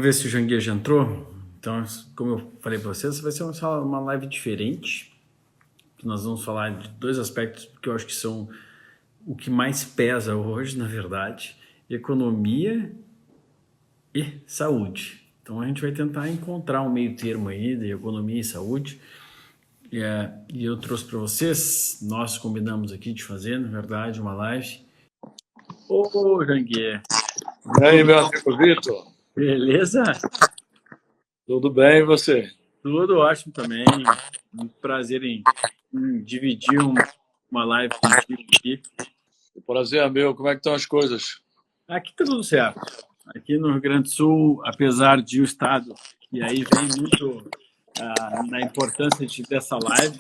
Vamos ver se o Janguia já entrou. Então, como eu falei para vocês, vai ser uma live diferente. Nós vamos falar de dois aspectos que eu acho que são o que mais pesa hoje, na verdade: economia e saúde. Então, a gente vai tentar encontrar um meio termo aí de economia e saúde. E eu trouxe para vocês, nós combinamos aqui de fazer, na verdade, uma live. Ô, Janguia! E aí, meu amigo Vitor? Beleza? Tudo bem, e você? Tudo ótimo também. Um prazer em dividir uma live contigo aqui. O prazer é meu. Como é que estão as coisas? Aqui tá tudo certo. Aqui no Rio Grande do Sul, apesar de o estado, e aí vem muito na importância dessa live,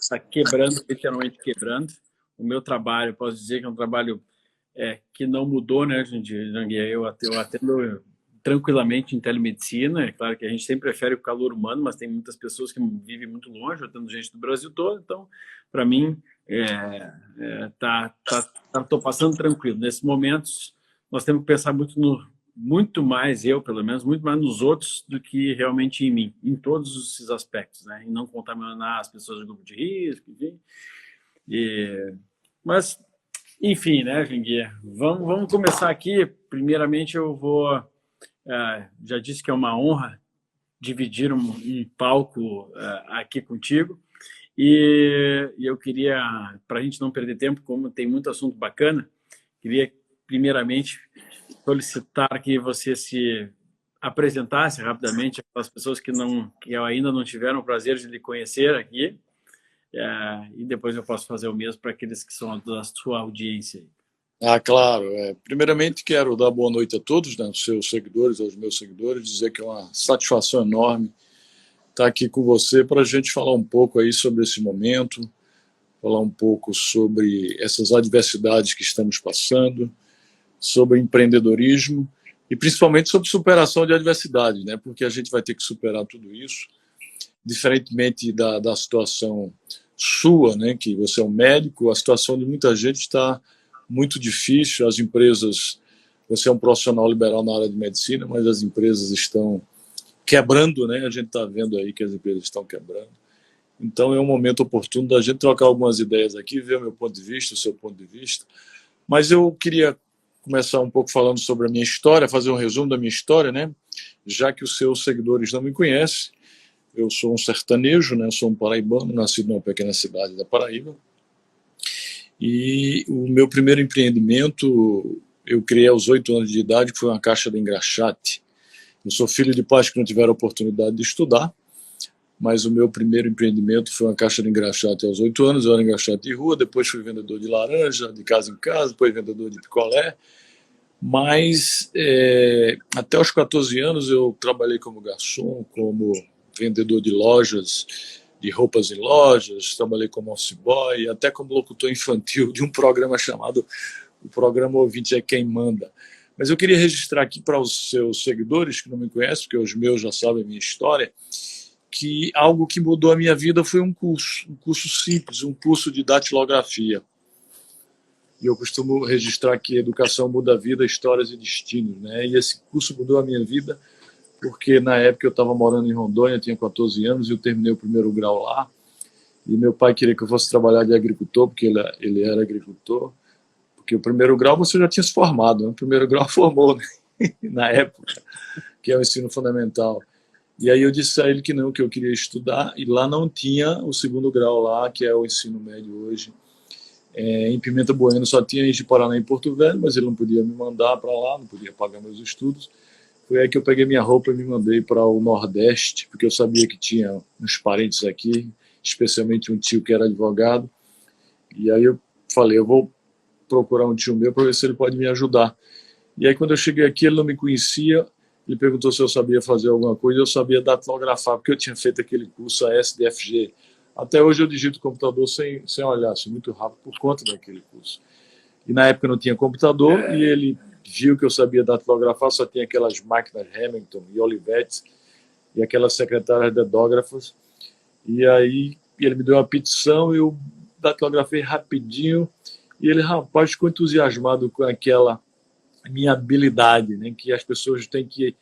está quebrando, literalmente quebrando. O meu trabalho, posso dizer que é um trabalho que não mudou, né, gente? Eu atendo tranquilamente em telemedicina. É claro que a gente sempre prefere o calor humano, mas tem muitas pessoas que vivem muito longe, eu atendo gente do Brasil todo. Então, para mim, tô passando tranquilo. Nesses momentos, nós temos que pensar muito mais, eu pelo menos, muito mais nos outros do que realmente em mim, em todos esses aspectos, né? E não contaminar as pessoas do grupo de risco, enfim. Mas enfim, né, Janguia? Vamos começar aqui. Primeiramente, eu vou. Já disse que é uma honra dividir um palco aqui contigo. E eu queria, para a gente não perder tempo, como tem muito assunto bacana, queria primeiramente solicitar que você se apresentasse rapidamente para as pessoas que ainda não tiveram o prazer de lhe conhecer aqui. E depois eu posso fazer o mesmo para aqueles que são da sua audiência. Claro. Primeiramente, quero dar boa noite a todos, né, aos seus seguidores, aos meus seguidores, dizer que é uma satisfação enorme estar aqui com você para a gente falar um pouco aí sobre esse momento, falar um pouco sobre essas adversidades que estamos passando, sobre empreendedorismo e principalmente sobre superação de adversidades, né, porque a gente vai ter que superar tudo isso, diferentemente da situação sua, né, que você é um médico. A situação de muita gente está muito difícil. As empresas, você é um profissional liberal na área de medicina, mas as empresas estão quebrando, né? A gente está vendo aí que as empresas estão quebrando. Então é um momento oportuno da gente trocar algumas ideias aqui, ver o meu ponto de vista, o seu ponto de vista. Mas eu queria começar um pouco falando sobre a minha história, fazer um resumo da minha história, né? Já que os seus seguidores não me conhecem. Eu sou um sertanejo, né? Sou um paraibano, nascido numa pequena cidade da Paraíba. E o meu primeiro empreendimento eu criei aos 8 anos de idade, que foi uma caixa de engraxate. Eu sou filho de pais que não tiveram a oportunidade de estudar, mas o meu primeiro empreendimento foi uma caixa de engraxate aos 8 anos. Eu era engraxate de rua, depois fui vendedor de laranja, de casa em casa, depois vendedor de picolé. Mas até os 14 anos eu trabalhei como garçom, como vendedor de lojas, de roupas em lojas, trabalhei como office boy, até como locutor infantil de um programa chamado O Programa Ouvinte é Quem Manda. Mas eu queria registrar aqui para os seus seguidores que não me conhecem, porque os meus já sabem a minha história, que algo que mudou a minha vida foi um curso simples, um curso de datilografia. E eu costumo registrar que educação muda a vida, histórias e destinos, né? E esse curso mudou a minha vida porque na época eu estava morando em Rondônia, tinha 14 anos, e eu terminei o primeiro grau lá, e meu pai queria que eu fosse trabalhar de agricultor, porque ele era agricultor, porque o primeiro grau você já tinha se formado, né? O primeiro grau formou, né? Na época, que é o ensino fundamental. E aí eu disse a ele que não, que eu queria estudar, e lá não tinha o segundo grau lá, que é o ensino médio hoje. Em Pimenta Bueno só tinha em Paraná e Porto Velho, mas ele não podia me mandar para lá, não podia pagar meus estudos. Foi aí que eu peguei minha roupa e me mandei para o Nordeste, porque eu sabia que tinha uns parentes aqui, especialmente um tio que era advogado. E aí eu falei, eu vou procurar um tio meu para ver se ele pode me ajudar. E aí quando eu cheguei aqui, ele não me conhecia, ele perguntou se eu sabia fazer alguma coisa, eu sabia datilografar, porque eu tinha feito aquele curso ASDFG. Até hoje eu digito computador sem olhar, assim, muito rápido por conta daquele curso. E na época não tinha computador, e ele viu que eu sabia datilografar, só tinha aquelas máquinas Hamilton e Olivetti e aquelas secretárias dedógrafas. E aí ele me deu uma petição, eu datilografei rapidinho, e ele, rapaz, ficou entusiasmado com aquela minha habilidade, né, que as pessoas têm que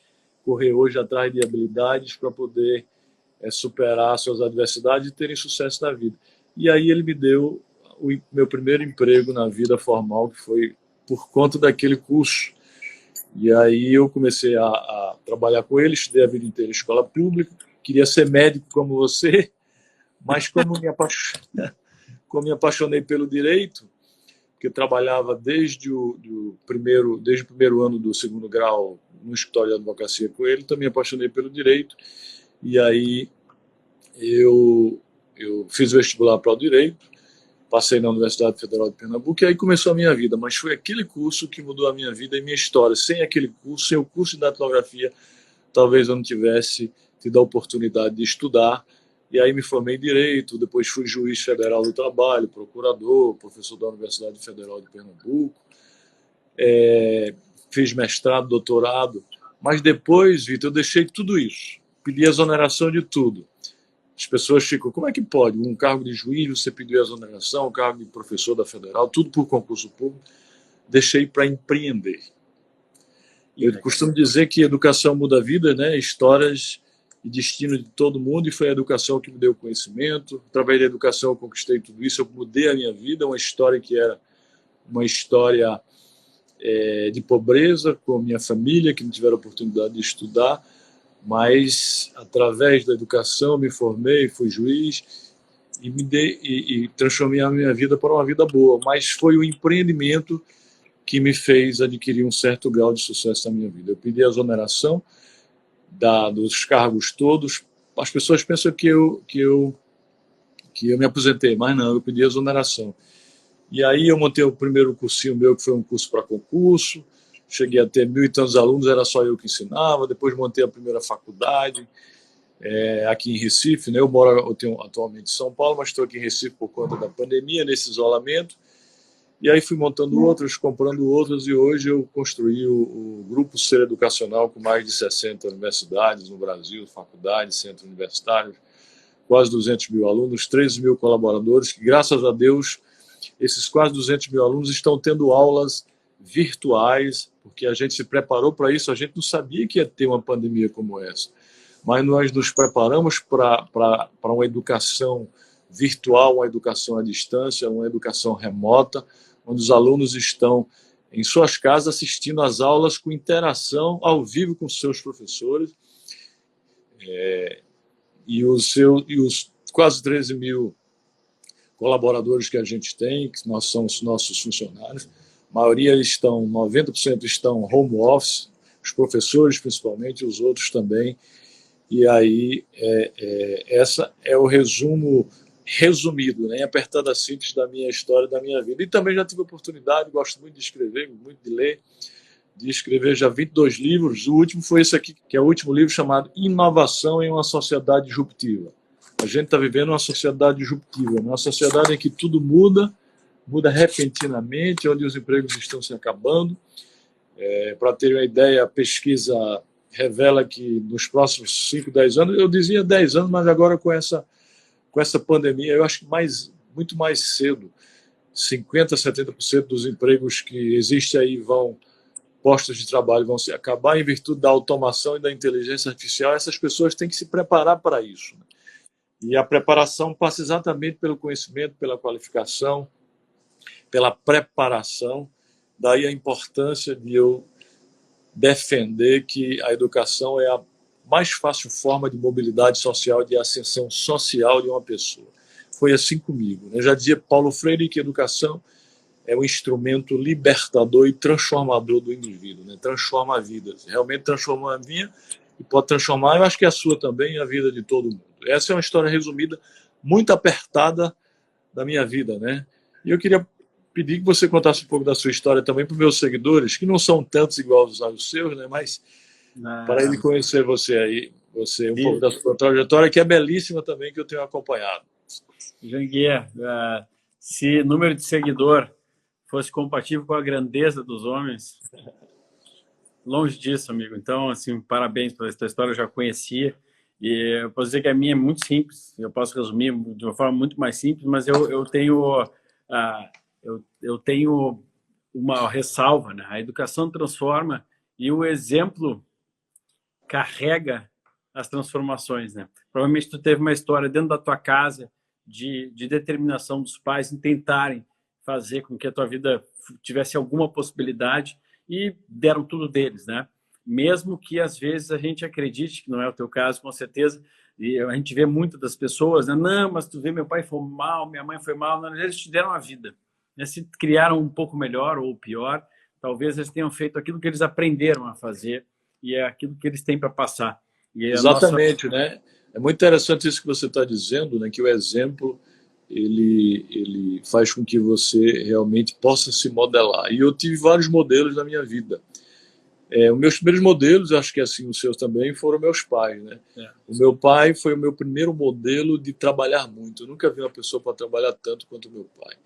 correr hoje atrás de habilidades para poder superar suas adversidades e terem sucesso na vida. E aí ele me deu o meu primeiro emprego na vida formal, que foi por conta daquele curso. E aí eu comecei a trabalhar com ele, estudei a vida inteira em escola pública, queria ser médico como você, mas como me apaixonei pelo direito, porque eu trabalhava desde o primeiro ano do segundo grau no escritório de advocacia com ele, então me apaixonei pelo direito. E aí eu fiz o vestibular para o direito, passei na Universidade Federal de Pernambuco e aí começou a minha vida. Mas foi aquele curso que mudou a minha vida e minha história. Sem aquele curso, sem o curso de datilografia, talvez eu não tivesse tido a oportunidade de estudar. E aí me formei em Direito, depois fui juiz federal do trabalho, procurador, professor da Universidade Federal de Pernambuco, fiz mestrado, doutorado, mas depois, Vitor, eu deixei tudo isso, pedi exoneração de tudo. As pessoas ficam, como é que pode? Um cargo de juiz, você pediu exoneração, um cargo de professor da Federal, tudo por concurso público, deixei para empreender. Eu costumo dizer que educação muda a vida, né? Histórias e destino de todo mundo, e foi a educação que me deu conhecimento. Através da educação eu conquistei tudo isso, eu mudei a minha vida, uma história que era uma história de pobreza, com a minha família, que não tiveram oportunidade de estudar, mas através da educação me formei, fui juiz e transformei a minha vida para uma vida boa. Mas foi o empreendimento que me fez adquirir um certo grau de sucesso na minha vida. Eu pedi a exoneração dos cargos todos. As pessoas pensam que eu me aposentei, mas não, eu pedi a exoneração. E aí eu montei o primeiro cursinho meu, que foi um curso para concurso, cheguei a ter 1.000 e tantos alunos, era só eu que ensinava. Depois montei a primeira faculdade aqui em Recife, né? Eu tenho atualmente em São Paulo, mas estou aqui em Recife por conta da pandemia, nesse isolamento. E aí fui montando outros, comprando outros, e hoje eu construí o Grupo Ser Educacional, com mais de 60 universidades no Brasil, faculdades, centros universitários, quase 200 mil alunos, 13 mil colaboradores, que graças a Deus esses quase 200 mil alunos estão tendo aulas virtuais, porque a gente se preparou para isso, a gente não sabia que ia ter uma pandemia como essa, mas nós nos preparamos para uma educação virtual, uma educação à distância, uma educação remota, onde os alunos estão em suas casas assistindo às aulas com interação ao vivo com seus professores, e os quase 13 mil colaboradores que a gente tem, que nós somos nossos funcionários, a maioria 90% estão home office, os professores principalmente, os outros também. E aí essa é o resumido, né, apertando a síntese da minha história, da minha vida. E também já tive a oportunidade, gosto muito de escrever, muito de ler, de escrever já 22 livros. O último foi esse aqui, que é o último livro, chamado Inovação em uma Sociedade Disruptiva. A gente está vivendo uma sociedade disruptiva, uma sociedade em que tudo muda repentinamente, onde os empregos estão se acabando. Para ter uma ideia, a pesquisa revela que nos próximos 5, 10 anos, eu dizia 10 anos, mas agora com essa pandemia, eu acho que muito mais cedo, 50%, 70% dos empregos que existem aí postos de trabalho vão se acabar em virtude da automação e da inteligência artificial. Essas pessoas têm que se preparar para isso, né? E a preparação passa exatamente pelo conhecimento, pela qualificação, pela preparação. Daí a importância de eu defender que a educação é a mais fácil forma de mobilidade social, de ascensão social de uma pessoa. Foi assim comigo, né? Já dizia Paulo Freire que a educação é um instrumento libertador e transformador do indivíduo, né? Transforma a vida. Realmente transformou a minha e pode transformar, eu acho que a sua também, a vida de todo mundo. Essa é uma história resumida, muito apertada da minha vida, né? E eu queria pedir que você contasse um pouco da sua história também para os meus seguidores, que não são tantos iguais aos seus, né? Mas para ele conhecer você um pouco da sua trajetória, que é belíssima também, que eu tenho acompanhado. Janguier, se número de seguidor fosse compatível com a grandeza dos homens, longe disso, amigo. Então, assim, parabéns pela essa história, eu já conhecia. E eu posso dizer que a minha é muito simples, eu posso resumir de uma forma muito mais simples, mas eu tenho uma ressalva, né? A educação transforma, e o exemplo carrega as transformações, né? Provavelmente tu teve uma história dentro da tua casa de determinação dos pais em tentarem fazer com que a tua vida tivesse alguma possibilidade e deram tudo deles, né? Mesmo que às vezes a gente acredite que não é o teu caso, com certeza, e a gente vê muito das pessoas, né? Não, mas tu vê, meu pai foi mal, minha mãe foi mal, não, eles te deram a vida, né? Se criaram um pouco melhor ou pior, talvez eles tenham feito aquilo que eles aprenderam a fazer e é aquilo que eles têm para passar. E a nossa. Exatamente, né? É muito interessante isso que você está dizendo, né? Que o exemplo ele faz com que você realmente possa se modelar. E eu tive vários modelos na minha vida. Os meus primeiros modelos, acho que assim os seus também, foram meus pais, né? É. O meu pai foi o meu primeiro modelo de trabalhar muito. Eu nunca vi uma pessoa para trabalhar tanto quanto o meu pai.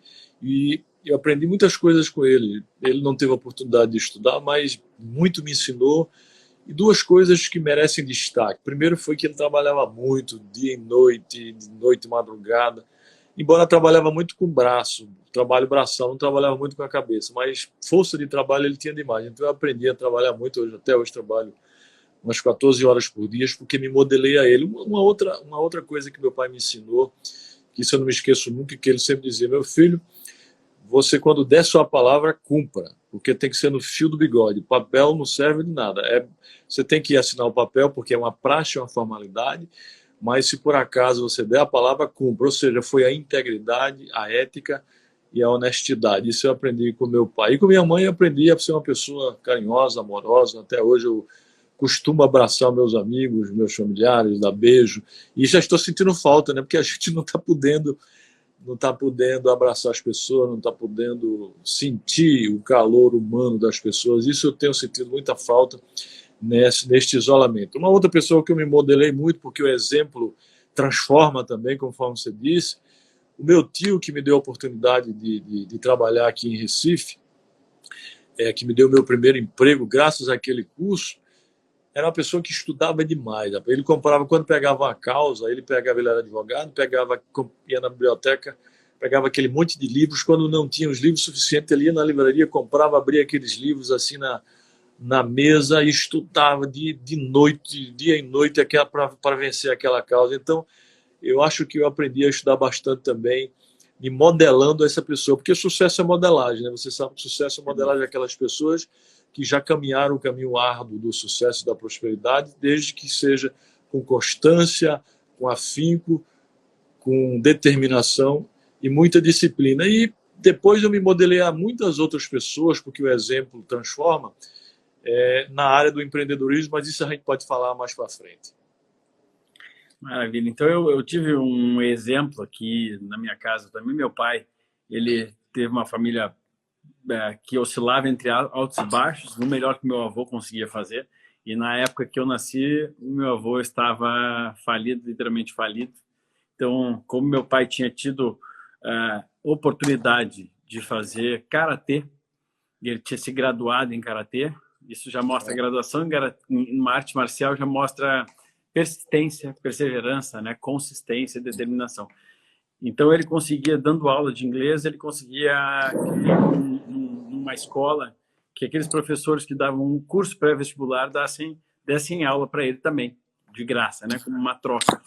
E eu aprendi muitas coisas com ele. Ele não teve a oportunidade de estudar, mas muito me ensinou. E duas coisas que merecem destaque. Primeiro foi que ele trabalhava muito, dia e noite, de noite e madrugada. Embora trabalhava muito com o braço, trabalho braçal, não trabalhava muito com a cabeça, mas força de trabalho ele tinha demais. Então eu aprendi a trabalhar muito, até hoje trabalho umas 14 horas por dia, porque me modelei a ele. Uma outra coisa que meu pai me ensinou, que isso eu não me esqueço nunca, que ele sempre dizia: meu filho, você quando der sua palavra, cumpra, porque tem que ser no fio do bigode. Papel não serve de nada. Você tem que assinar o papel porque é uma praxe, é uma formalidade, mas se por acaso você der a palavra, cumpra. Ou seja, foi a integridade, a ética e a honestidade. Isso eu aprendi com meu pai. E com minha mãe eu aprendi a ser uma pessoa carinhosa, amorosa. Até hoje eu costumo abraçar meus amigos, meus familiares, dar beijo. E já estou sentindo falta, né? Porque a gente não está podendo abraçar as pessoas, não está podendo sentir o calor humano das pessoas. Isso eu tenho sentido muita falta neste isolamento. Uma outra pessoa que eu me modelei muito, porque o exemplo transforma também, conforme você disse, o meu tio, que me deu a oportunidade de trabalhar aqui em Recife, que me deu o meu primeiro emprego graças àquele curso, era uma pessoa que estudava demais. Ele comprava, quando pegava uma causa, ele era advogado, ia na biblioteca, pegava aquele monte de livros. Quando não tinha os livros suficientes, ele ia na livraria, comprava, abria aqueles livros assim na mesa e estudava de noite, dia e noite, para vencer aquela causa. Então, eu acho que eu aprendi a estudar bastante também, me modelando essa pessoa, porque sucesso é modelagem, né? Você sabe que sucesso é modelagem daquelas pessoas que já caminharam o caminho árduo do sucesso e da prosperidade, desde que seja com constância, com afinco, com determinação e muita disciplina. E depois eu me modelei a muitas outras pessoas, porque o exemplo transforma, na área do empreendedorismo, mas isso a gente pode falar mais para frente. Maravilha. Então, eu tive um exemplo aqui na minha casa também. Meu pai, ele teve uma família que oscilava entre altos e baixos, no melhor que meu avô conseguia fazer. E na época que eu nasci, o meu avô estava falido, literalmente falido. Então, como meu pai tinha tido oportunidade de fazer karatê, e ele tinha se graduado em karatê, isso já mostra graduação em uma arte marcial, já mostra persistência, perseverança, né, consistência e determinação. Então ele conseguia, dando aula de inglês, ele conseguia ir numa escola que aqueles professores que davam um curso pré-vestibular dessem aula para ele também, de graça, né, como uma troca.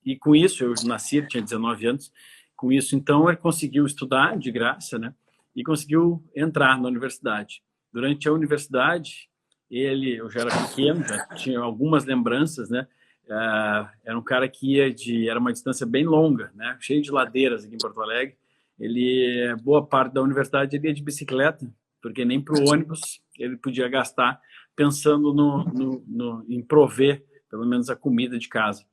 E com isso, eu nasci, tinha 19 anos, com isso, então, ele conseguiu estudar de graça, né, e conseguiu entrar na universidade. Durante a universidade, eu já era pequeno, já tinha algumas lembranças, né, era um cara que era uma distância bem longa, né, cheio de ladeiras aqui em Porto Alegre. Boa parte da universidade ele ia de bicicleta, porque nem para o ônibus ele podia gastar pensando em prover, pelo menos, a comida de casa.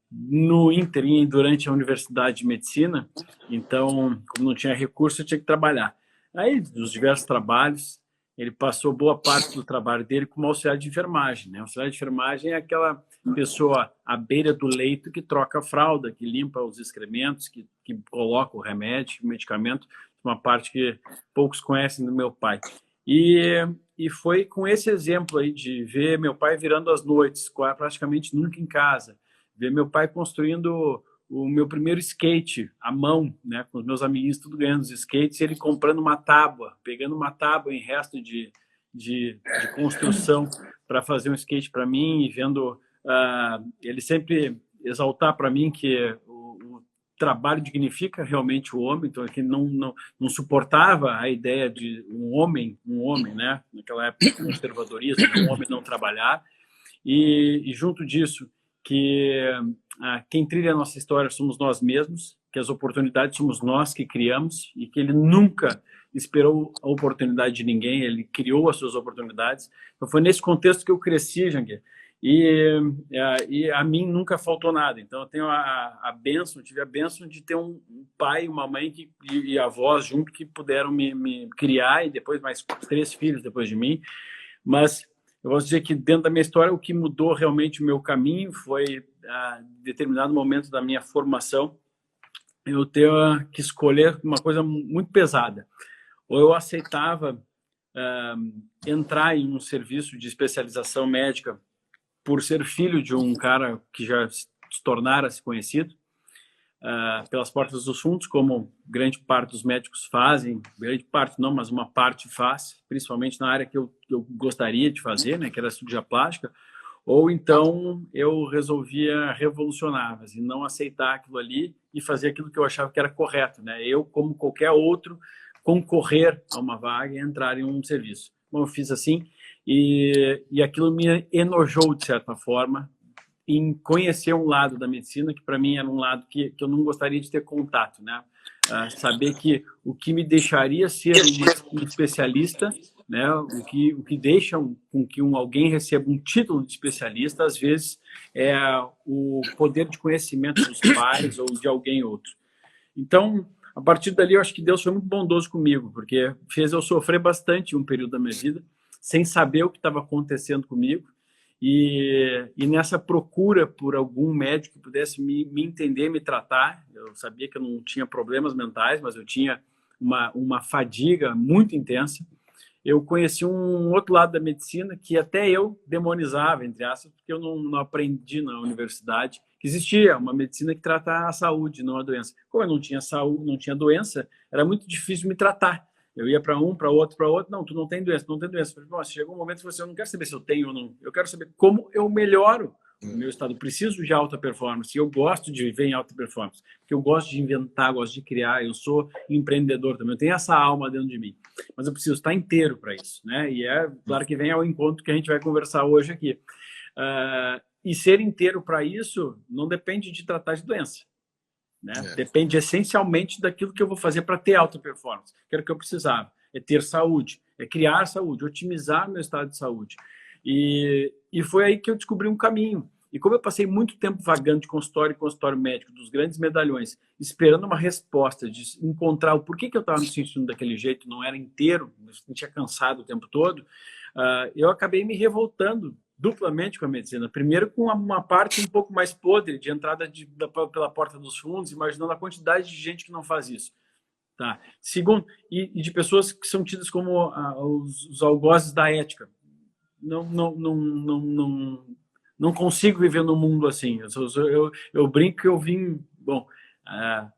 No ínterim, durante a Universidade de Medicina, então, como não tinha recurso, eu tinha que trabalhar. Aí, dos diversos trabalhos, ele passou boa parte do trabalho dele como auxiliar de enfermagem, né? Auxiliar de enfermagem é aquela pessoa à beira do leito que troca a fralda, que limpa os excrementos, que coloca o remédio, o medicamento, uma parte que poucos conhecem do meu pai. E foi com esse exemplo aí de ver meu pai virando as noites, praticamente nunca em casa, ver meu pai construindo o meu primeiro skate à mão, né, com os meus amiguinhos tudo ganhando os skates, e ele comprando uma tábua, pegando uma tábua em resto de de construção para fazer um skate para mim, e vendo ele sempre exaltar para mim que o trabalho dignifica realmente o homem, então que não suportava a ideia de um homem, né, naquela época conservadorismo, um homem não trabalhar, e junto disso que quem trilha a nossa história somos nós mesmos, que as oportunidades somos nós que criamos, e que ele nunca esperou a oportunidade de ninguém, ele criou as suas oportunidades. Então foi nesse contexto que eu cresci, Janguier, e a mim nunca faltou nada. Então eu tenho tive a bênção de ter um pai, uma mãe e avós junto que puderam me criar, e depois mais 3 filhos depois de mim. Mas eu posso dizer que dentro da minha história o que mudou realmente o meu caminho foi, em determinado momento da minha formação, eu ter que escolher uma coisa muito pesada. Ou eu aceitava entrar em um serviço de especialização médica por ser filho de um cara que já se tornara-se conhecido pelas portas dos fundos, como grande parte dos médicos fazem, grande parte não, mas uma parte faz, principalmente na área que eu gostaria de fazer, né, que era a cirurgia plástica. Ou então eu resolvia revolucionar, e não aceitar aquilo ali e fazer aquilo que eu achava que era correto, né? Eu, como qualquer outro, concorrer a uma vaga e entrar em um serviço. Bom, eu fiz assim, e aquilo me enojou, de certa forma, em conhecer um lado da medicina que, para mim, era um lado que eu não gostaria de ter contato, né? Saber que o que me deixaria ser um especialista, né? O que deixa com que alguém receba um título de especialista, às vezes, é o poder de conhecimento dos pais ou de alguém outro. Então, a partir dali, eu acho que Deus foi muito bondoso comigo, porque fez eu sofrer bastante um período da minha vida, sem saber o que estava acontecendo comigo, e nessa procura por algum médico que pudesse me entender, me tratar. Eu sabia que eu não tinha problemas mentais, mas eu tinha uma fadiga muito intensa. Eu conheci um outro lado da medicina que até eu demonizava, entre aspas, porque eu não aprendi na universidade que existia uma medicina que trata a saúde, não a doença. Como eu não tinha saúde, não tinha doença, era muito difícil me tratar. Eu ia para um, para outro, não, tu não tem doença, não tem doença. Eu falei, nossa, chegou um momento que eu não quero saber se eu tenho ou não, eu quero saber como eu melhoro o meu estado. Eu preciso de alta performance, eu gosto de viver em alta performance, porque eu gosto de inventar, gosto de criar, eu sou empreendedor também, eu tenho essa alma dentro de mim, mas eu preciso estar inteiro para isso, né? E é claro que vem ao encontro que a gente vai conversar hoje aqui. E ser inteiro para isso não depende de tratar de doença. Né? Depende essencialmente daquilo que eu vou fazer para ter alta performance. Que era o que eu precisava. É ter saúde, é criar saúde, otimizar meu estado de saúde. E foi aí que eu descobri um caminho. E como eu passei muito tempo vagando de consultório em consultório médico, dos grandes medalhões, esperando uma resposta, de encontrar o porquê que eu estava me sentindo daquele jeito, não era inteiro, me sentia cansado o tempo todo, eu acabei me revoltando duplamente com a medicina. Primeiro, com uma parte um pouco mais podre, de entrada pela porta dos fundos, imaginando a quantidade de gente que não faz isso. Tá? Segundo, e de pessoas que são tidas como os algozes da ética. Não consigo viver num mundo assim. Eu brinco que eu vim,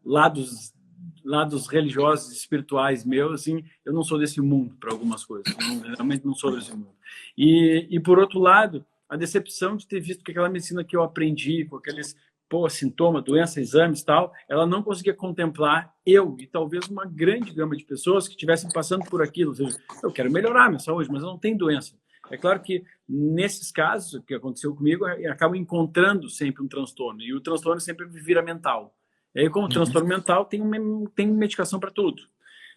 lados religiosos, espirituais meus, assim, eu não sou desse mundo para algumas coisas. Realmente não sou desse mundo. E por outro lado, a decepção de ter visto que aquela medicina que eu aprendi, com aqueles sintomas, doença, exames e tal, ela não conseguia contemplar eu e talvez uma grande gama de pessoas que estivessem passando por aquilo. Ou seja, eu quero melhorar a minha saúde, mas eu não tenho doença. É claro que, nesses casos, o que aconteceu comigo, eu acabo encontrando sempre um transtorno. E o transtorno sempre vira mental. E aí, como transtorno mental, tem medicação para tudo.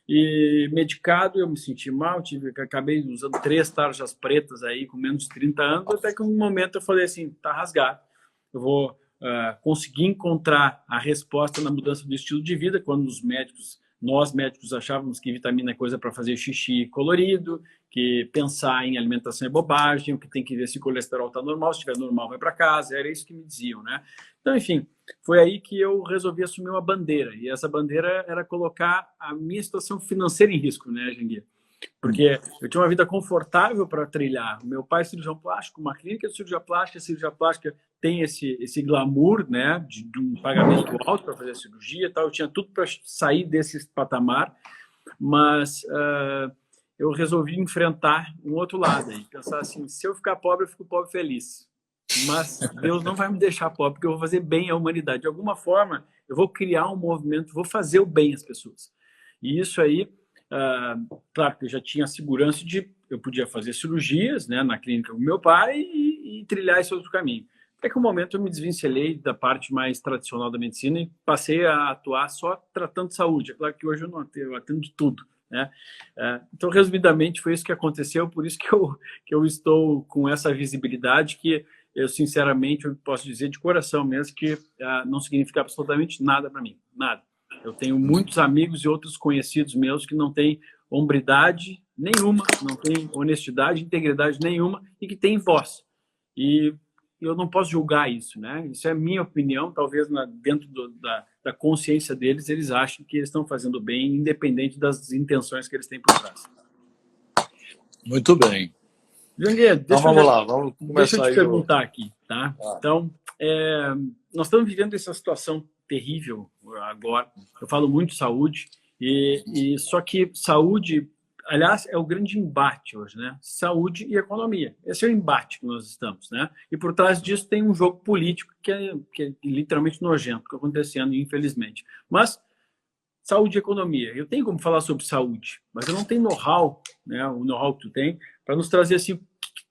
E medicado, eu me senti mal, acabei usando 3 tarjas pretas aí, com menos de 30 anos, até que um momento eu falei assim, tá rasgado. Eu vou conseguir encontrar a resposta na mudança do estilo de vida, quando nós médicos achávamos que vitamina é coisa para fazer xixi colorido, que pensar em alimentação é bobagem, que tem que ver se o colesterol está normal, se estiver normal vai para casa, era isso que me diziam, né? Então, enfim, foi aí que eu resolvi assumir uma bandeira, e essa bandeira era colocar a minha situação financeira em risco, né, Janguier? Porque eu tinha uma vida confortável para trilhar. O meu pai é cirurgião plástico, uma clínica de cirurgia plástica. A cirurgia plástica tem esse glamour, né, de um pagamento alto para fazer a cirurgia e tal. Eu tinha tudo para sair desse patamar, mas eu resolvi enfrentar um outro lado e pensar assim, se eu ficar pobre, eu fico pobre feliz. Mas Deus não vai me deixar pobre, porque eu vou fazer bem à humanidade. De alguma forma, eu vou criar um movimento, vou fazer o bem às pessoas. E isso aí, claro que eu já tinha a segurança de eu podia fazer cirurgias, né, na clínica com meu pai e trilhar esse outro caminho. Até que um momento eu me desvincelei da parte mais tradicional da medicina e passei a atuar só tratando de saúde. É claro que hoje eu atendo de tudo, né? Então, resumidamente, foi isso que aconteceu, por isso que eu estou com essa visibilidade que eu, sinceramente, eu posso dizer de coração mesmo que não significa absolutamente nada para mim, nada. Eu tenho muitos amigos e outros conhecidos meus que não têm hombridade nenhuma, não têm honestidade, integridade nenhuma e que têm voz. E eu não posso julgar isso, né? Isso é minha opinião, talvez dentro da consciência deles, eles acham que eles estão fazendo bem, independente das intenções que eles têm por trás. Muito bem. Jangueiro, Então vamos lá, vamos começar. Deixa eu te perguntar aqui, tá? Então, nós estamos vivendo essa situação terrível agora. Eu falo muito de saúde, e só que saúde, aliás, é o grande embate hoje, né? Saúde e economia. Esse é o embate que nós estamos, né? E por trás disso tem um jogo político que é literalmente nojento, que está acontecendo, infelizmente. Mas saúde e economia. Eu tenho como falar sobre saúde, mas eu não tenho know-how, né? O know-how que tu tem, para nos trazer assim, o que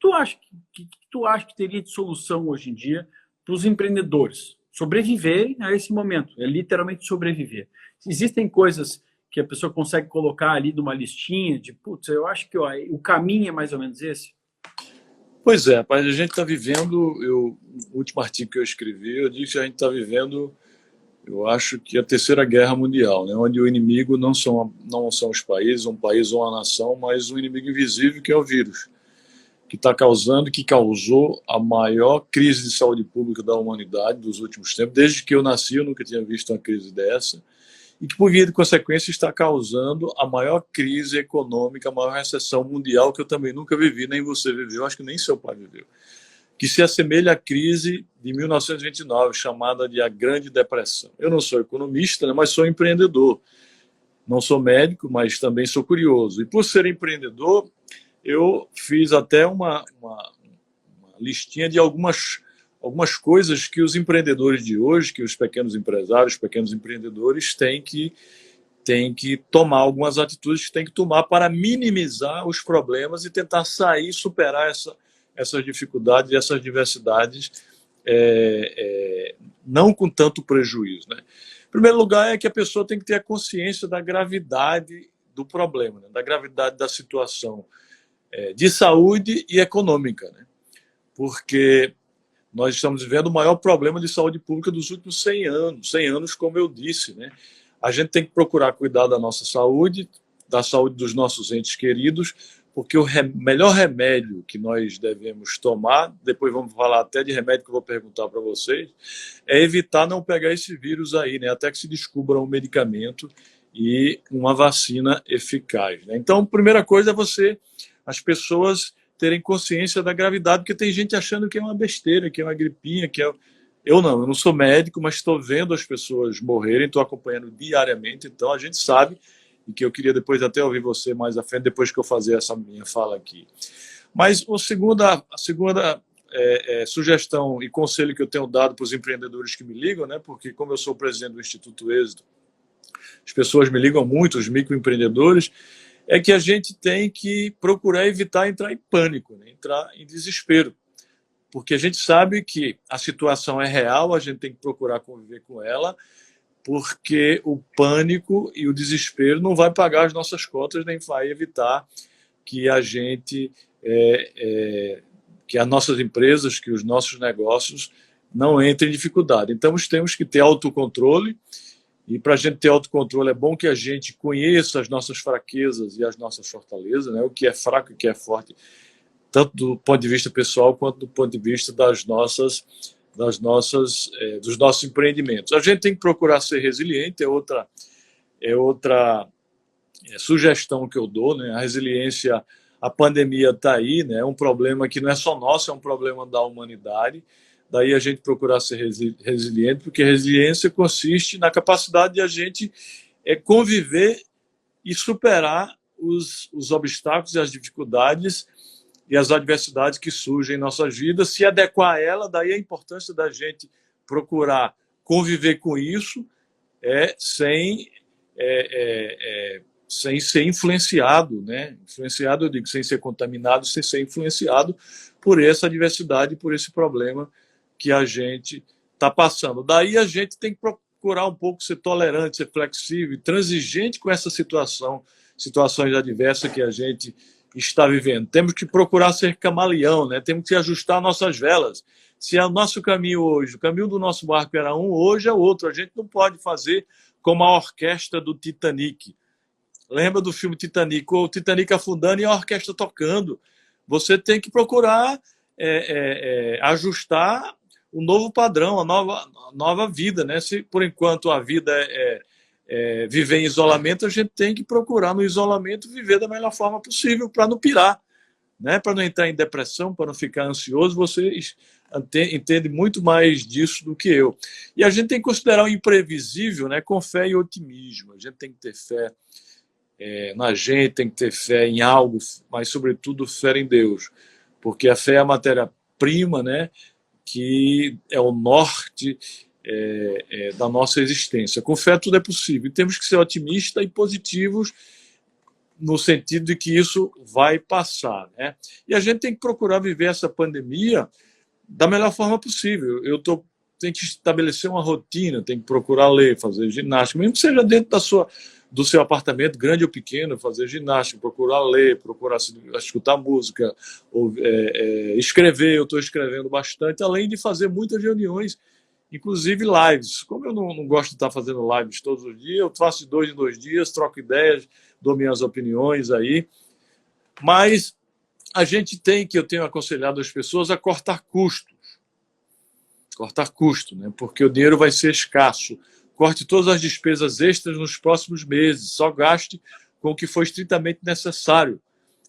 tu acha que teria de solução hoje em dia para os empreendedores sobreviverem a esse momento? É literalmente sobreviver. Existem coisas que a pessoa consegue colocar ali numa listinha de, putz, eu acho que o caminho é mais ou menos esse? Pois é, rapaz, a gente está vivendo, o último artigo que eu escrevi, eu disse que a gente está vivendo, eu acho que a Terceira Guerra Mundial, né, onde o inimigo não são os países, um país ou uma nação, mas um inimigo invisível que é o vírus, que está causando, que causou a maior crise de saúde pública da humanidade dos últimos tempos. Desde que eu nasci, eu nunca tinha visto uma crise dessa. E que, por via de consequência, está causando a maior crise econômica, a maior recessão mundial que eu também nunca vivi, nem você viveu, acho que nem seu pai viveu. Que se assemelha à crise de 1929, chamada de a Grande Depressão. Eu não sou economista, né, mas sou empreendedor. Não sou médico, mas também sou curioso. E por ser empreendedor, eu fiz até uma listinha de algumas coisas que os empreendedores de hoje, que os pequenos empresários, pequenos empreendedores têm que tomar algumas atitudes que têm que tomar para minimizar os problemas e tentar sair, superar essas dificuldades e essas diversidades, não com tanto prejuízo, né? Em primeiro lugar, é que a pessoa tem que ter a consciência da gravidade do problema, né? Da gravidade da situação de saúde e econômica, né? Porque nós estamos vivendo o maior problema de saúde pública dos últimos 100 anos, como eu disse, né? A gente tem que procurar cuidar da nossa saúde, da saúde dos nossos entes queridos, porque o melhor remédio que nós devemos tomar, depois vamos falar até de remédio que eu vou perguntar para vocês, é evitar não pegar esse vírus aí, né? Até que se descubra um medicamento e uma vacina eficaz, né? Então, a primeira coisa é as pessoas terem consciência da gravidade, porque tem gente achando que é uma besteira, que é uma gripinha, que é... Eu não sou médico, mas estou vendo as pessoas morrerem, estou acompanhando diariamente, então a gente sabe, e que eu queria depois até ouvir você mais à frente, depois que eu fazer essa minha fala aqui. Mas a segunda sugestão e conselho que eu tenho dado para os empreendedores que me ligam, né, porque como eu sou presidente do Instituto Êxito, as pessoas me ligam muito, os microempreendedores, é que a gente tem que procurar evitar entrar em pânico, né? Entrar em desespero. Porque a gente sabe que a situação é real, a gente tem que procurar conviver com ela, porque o pânico e o desespero não vai pagar as nossas contas, nem vai evitar que a gente, que as nossas empresas, que os nossos negócios não entrem em dificuldade. Então, temos que ter autocontrole. E para a gente ter autocontrole é bom que a gente conheça as nossas fraquezas e as nossas fortalezas, né? O que é fraco e o que é forte, tanto do ponto de vista pessoal quanto do ponto de vista dos nossos empreendimentos. A gente tem que procurar ser resiliente, é outra sugestão que eu dou, né? A resiliência, a pandemia está aí, né? É um problema que não é só nosso, é um problema da humanidade. Daí a gente procurar ser resiliente, porque resiliência consiste na capacidade de a gente conviver e superar os obstáculos e as dificuldades e as adversidades que surgem em nossas vidas, se adequar a ela, daí a importância da gente procurar conviver com isso sem ser influenciado, né? Influenciado, eu digo, sem ser contaminado, sem ser influenciado por essa adversidade, por esse problema que a gente está passando. Daí a gente tem que procurar um pouco ser tolerante, ser flexível, transigente com essa situações adversas que a gente está vivendo. Temos que procurar ser camaleão, né? Temos que ajustar nossas velas. Se é o nosso caminho hoje, o caminho do nosso barco era um, hoje é outro. A gente não pode fazer como a orquestra do Titanic. Lembra do filme Titanic? O Titanic afundando e a orquestra tocando. Você tem que procurar ajustar o novo padrão, a nova vida, né? Se por enquanto a vida viver em isolamento, a gente tem que procurar no isolamento viver da melhor forma possível para não pirar, né? Para não entrar em depressão, para não ficar ansioso. Você entende muito mais disso do que eu. E a gente tem que considerar o imprevisível, né? Com fé e otimismo. A gente tem que ter fé na gente, tem que ter fé em algo, mas sobretudo fé em Deus, porque a fé é a matéria-prima, né? Que é o norte da nossa existência. Com fé tudo é possível. E temos que ser otimistas e positivos no sentido de que isso vai passar, né? E a gente tem que procurar viver essa pandemia da melhor forma possível. Tenho que estabelecer uma rotina, tenho que procurar ler, fazer ginástica, mesmo que seja dentro do seu apartamento, grande ou pequeno, fazer ginástica, procurar ler, procurar escutar música, ou, escrever. Eu estou escrevendo bastante, além de fazer muitas reuniões, inclusive lives. Como eu não gosto de estar fazendo lives todos os dias, eu faço de 2 em 2 dias, troco ideias, dou minhas opiniões aí. Mas a gente eu tenho aconselhado as pessoas a cortar custos. Cortar custo, né? Porque o dinheiro vai ser escasso. Corte todas as despesas extras nos próximos meses. Só gaste com o que for estritamente necessário.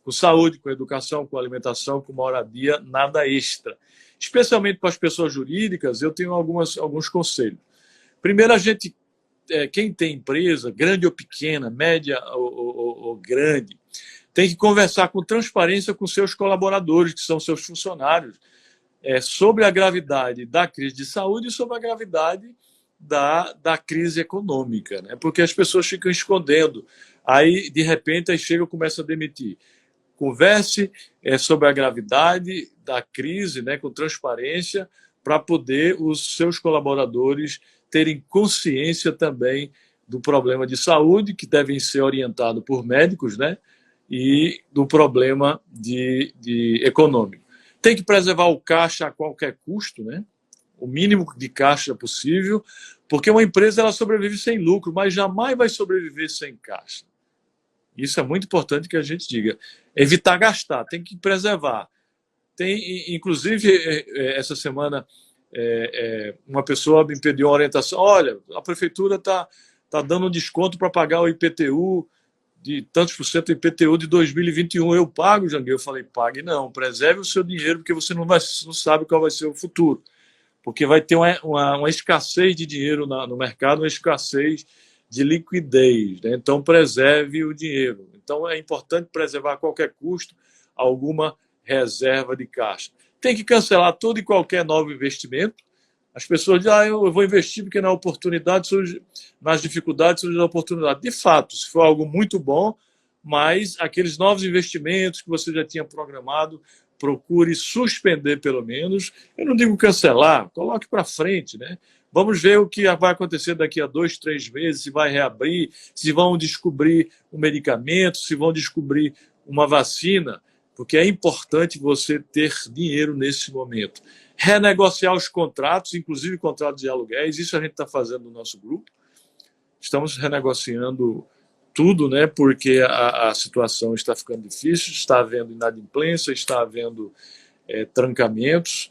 Com saúde, com educação, com alimentação, com moradia, nada extra. Especialmente para as pessoas jurídicas, eu tenho alguns conselhos. Primeiro, quem tem empresa, grande ou pequena, média ou grande, tem que conversar com transparência com seus colaboradores, que são seus funcionários, sobre a gravidade da crise de saúde e sobre a gravidade da crise econômica, né? Porque as pessoas ficam escondendo. Aí, de repente, chega e começa a demitir. Converse sobre a gravidade da crise, né, com transparência, para poder os seus colaboradores terem consciência também do problema de saúde, que devem ser orientados por médicos, né, e do problema de econômico. Tem que preservar o caixa a qualquer custo, né? O mínimo de caixa possível, porque uma empresa ela sobrevive sem lucro, mas jamais vai sobreviver sem caixa. Isso é muito importante que a gente diga. Evitar gastar, tem que preservar. Inclusive, essa semana, uma pessoa me pediu uma orientação. Olha, a prefeitura está dando um desconto para pagar o IPTU, de tantos por cento do IPTU de 2021. Eu pago, Janguei? Eu falei, pague não, preserve o seu dinheiro, porque você não sabe qual vai ser o futuro. Porque vai ter uma escassez de dinheiro no mercado, uma escassez de liquidez, né? Então, preserve o dinheiro. Então, é importante preservar a qualquer custo alguma reserva de caixa. Tem que cancelar todo e qualquer novo investimento. As pessoas dizem, eu vou investir porque nas dificuldades surge a oportunidade. De fato, se for algo muito bom, mas aqueles novos investimentos que você já tinha programado, procure suspender pelo menos. Eu não digo cancelar, coloque para frente, né? Vamos ver o que vai acontecer daqui a 2, 3 meses, se vai reabrir, se vão descobrir um medicamento, se vão descobrir uma vacina, porque é importante você ter dinheiro nesse momento. Renegociar os contratos, inclusive contratos de aluguéis, isso a gente está fazendo no nosso grupo. Estamos renegociando tudo, né? Porque a situação está ficando difícil, está havendo inadimplência, está havendo trancamentos,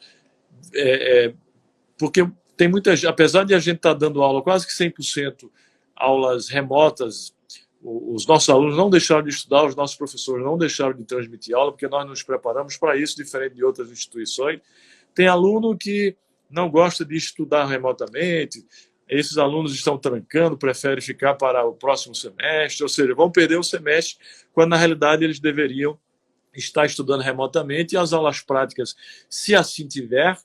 porque tem muita gente, apesar de a gente estar dando aula quase que 100% aulas remotas, os nossos alunos não deixaram de estudar, os nossos professores não deixaram de transmitir aula, porque nós nos preparamos para isso, diferente de outras instituições. Tem aluno que não gosta de estudar remotamente, esses alunos estão trancando, preferem ficar para o próximo semestre, ou seja, vão perder um semestre, quando na realidade eles deveriam estar estudando remotamente, e as aulas práticas, se assim tiver,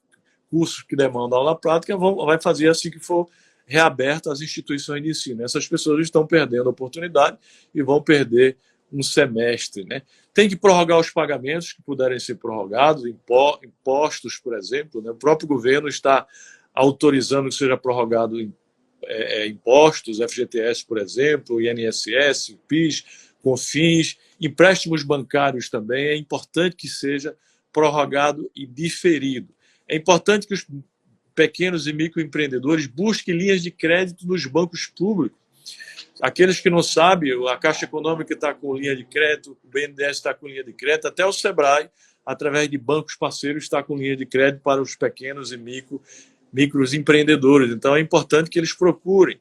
cursos que demandam aula prática, vai fazer assim que for reaberto as instituições de ensino. Essas pessoas estão perdendo a oportunidade e vão perder um semestre, né? Tem que prorrogar os pagamentos que puderem ser prorrogados, impostos, por exemplo, né? O próprio governo está autorizando que seja prorrogado impostos, FGTS, por exemplo, INSS, PIS, COFINS, empréstimos bancários também. É importante que seja prorrogado e diferido. É importante que os pequenos e microempreendedores busquem linhas de crédito nos bancos públicos. Aqueles que não sabem, a Caixa Econômica está com linha de crédito, o BNDES está com linha de crédito, até o Sebrae, através de bancos parceiros, está com linha de crédito para os pequenos e micros empreendedores. Então, é importante que eles procurem.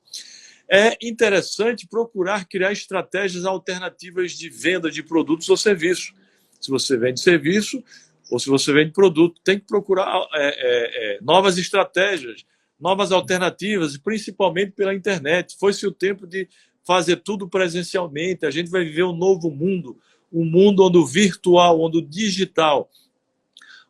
É interessante procurar criar estratégias alternativas de venda de produtos ou serviços. Se você vende serviço ou se você vende produto, tem que procurar novas estratégias, novas alternativas, principalmente pela internet. Foi-se o tempo de fazer tudo presencialmente. A gente vai viver um novo mundo, um mundo onde o virtual, onde o digital,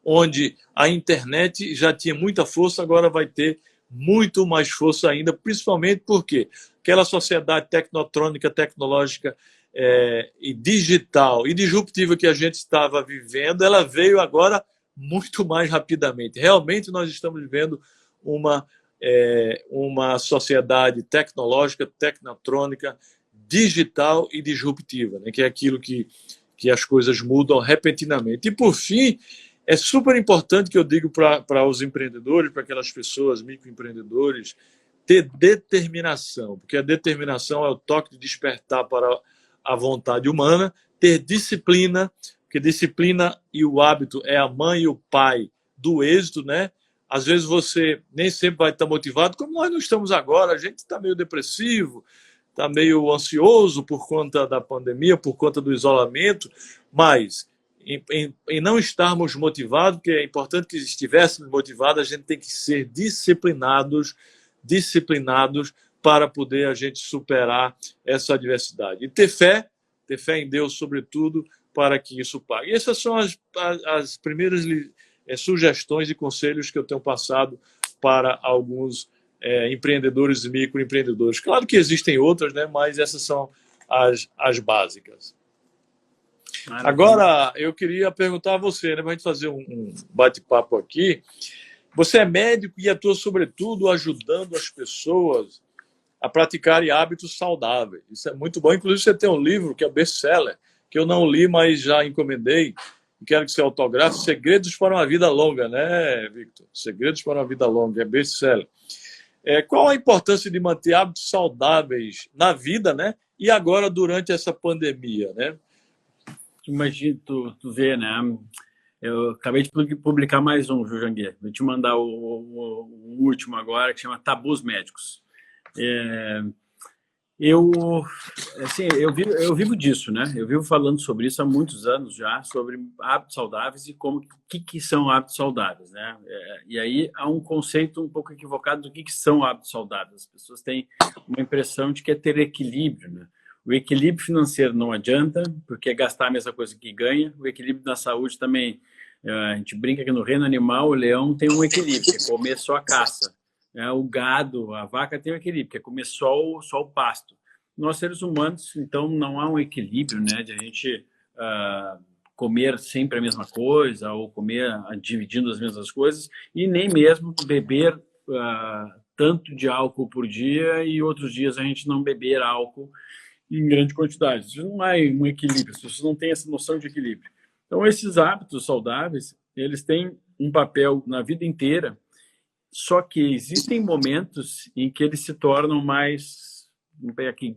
onde a internet já tinha muita força, agora vai ter muito mais força ainda, principalmente porque aquela sociedade tecnotrônica, tecnológica e digital e disruptiva que a gente estava vivendo, ela veio agora muito mais rapidamente. Realmente nós estamos vivendo uma sociedade tecnológica, tecnotrônica, digital e disruptiva, né? Que é aquilo que as coisas mudam repentinamente. E, por fim, é super importante que eu digo para os empreendedores, para aquelas pessoas, microempreendedores, ter determinação, porque a determinação é o toque de despertar para a vontade humana, ter disciplina, porque disciplina e o hábito é a mãe e o pai do êxito, né? Às vezes você nem sempre vai estar motivado, como nós não estamos agora, a gente está meio depressivo, está meio ansioso por conta da pandemia, por conta do isolamento, mas em não estarmos motivados, porque é importante que estivéssemos motivados, a gente tem que ser disciplinados para poder a gente superar essa adversidade. E ter fé em Deus, sobretudo, para que isso pague. E essas são as primeiras sugestões e conselhos que eu tenho passado para alguns empreendedores e microempreendedores. Claro que existem outras, né, mas essas são as básicas. Maravilha. Agora, eu queria perguntar a você, né, para a gente fazer um bate-papo aqui. Você é médico e atua, sobretudo, ajudando as pessoas a praticarem hábitos saudáveis. Isso é muito bom. Inclusive, você tem um livro que é best-seller, que eu não li, mas já encomendei. Quero que você autografe. Segredos para uma Vida Longa, né, Victor? Segredos para uma Vida Longa, é best-seller. Qual a importância de manter hábitos saudáveis na vida, né? E agora, durante essa pandemia, né? Imagina, tu vê, né? Eu acabei de publicar mais um, Janguier. Vou te mandar o último agora, que chama Tabus Médicos. Eu vivo disso, né? Eu vivo falando sobre isso há muitos anos já, sobre hábitos saudáveis e que são hábitos saudáveis, né? E aí há um conceito um pouco equivocado do que são hábitos saudáveis. As pessoas têm uma impressão de que é ter equilíbrio, né? O equilíbrio financeiro não adianta, porque é gastar a mesma coisa que ganha. O equilíbrio da saúde também, a gente brinca que no reino animal o leão tem um equilíbrio, que é comer só a caça. O gado, a vaca tem um equilíbrio, que é comer só o pasto. Nós, seres humanos, então, não há um equilíbrio, né, de a gente comer sempre a mesma coisa ou comer dividindo as mesmas coisas e nem mesmo beber tanto de álcool por dia e outros dias a gente não beber álcool em grande quantidade. Isso não é um equilíbrio, as pessoas não têm essa noção de equilíbrio. Então, esses hábitos saudáveis, eles têm um papel na vida inteira, só que existem momentos em que eles se tornam mais, que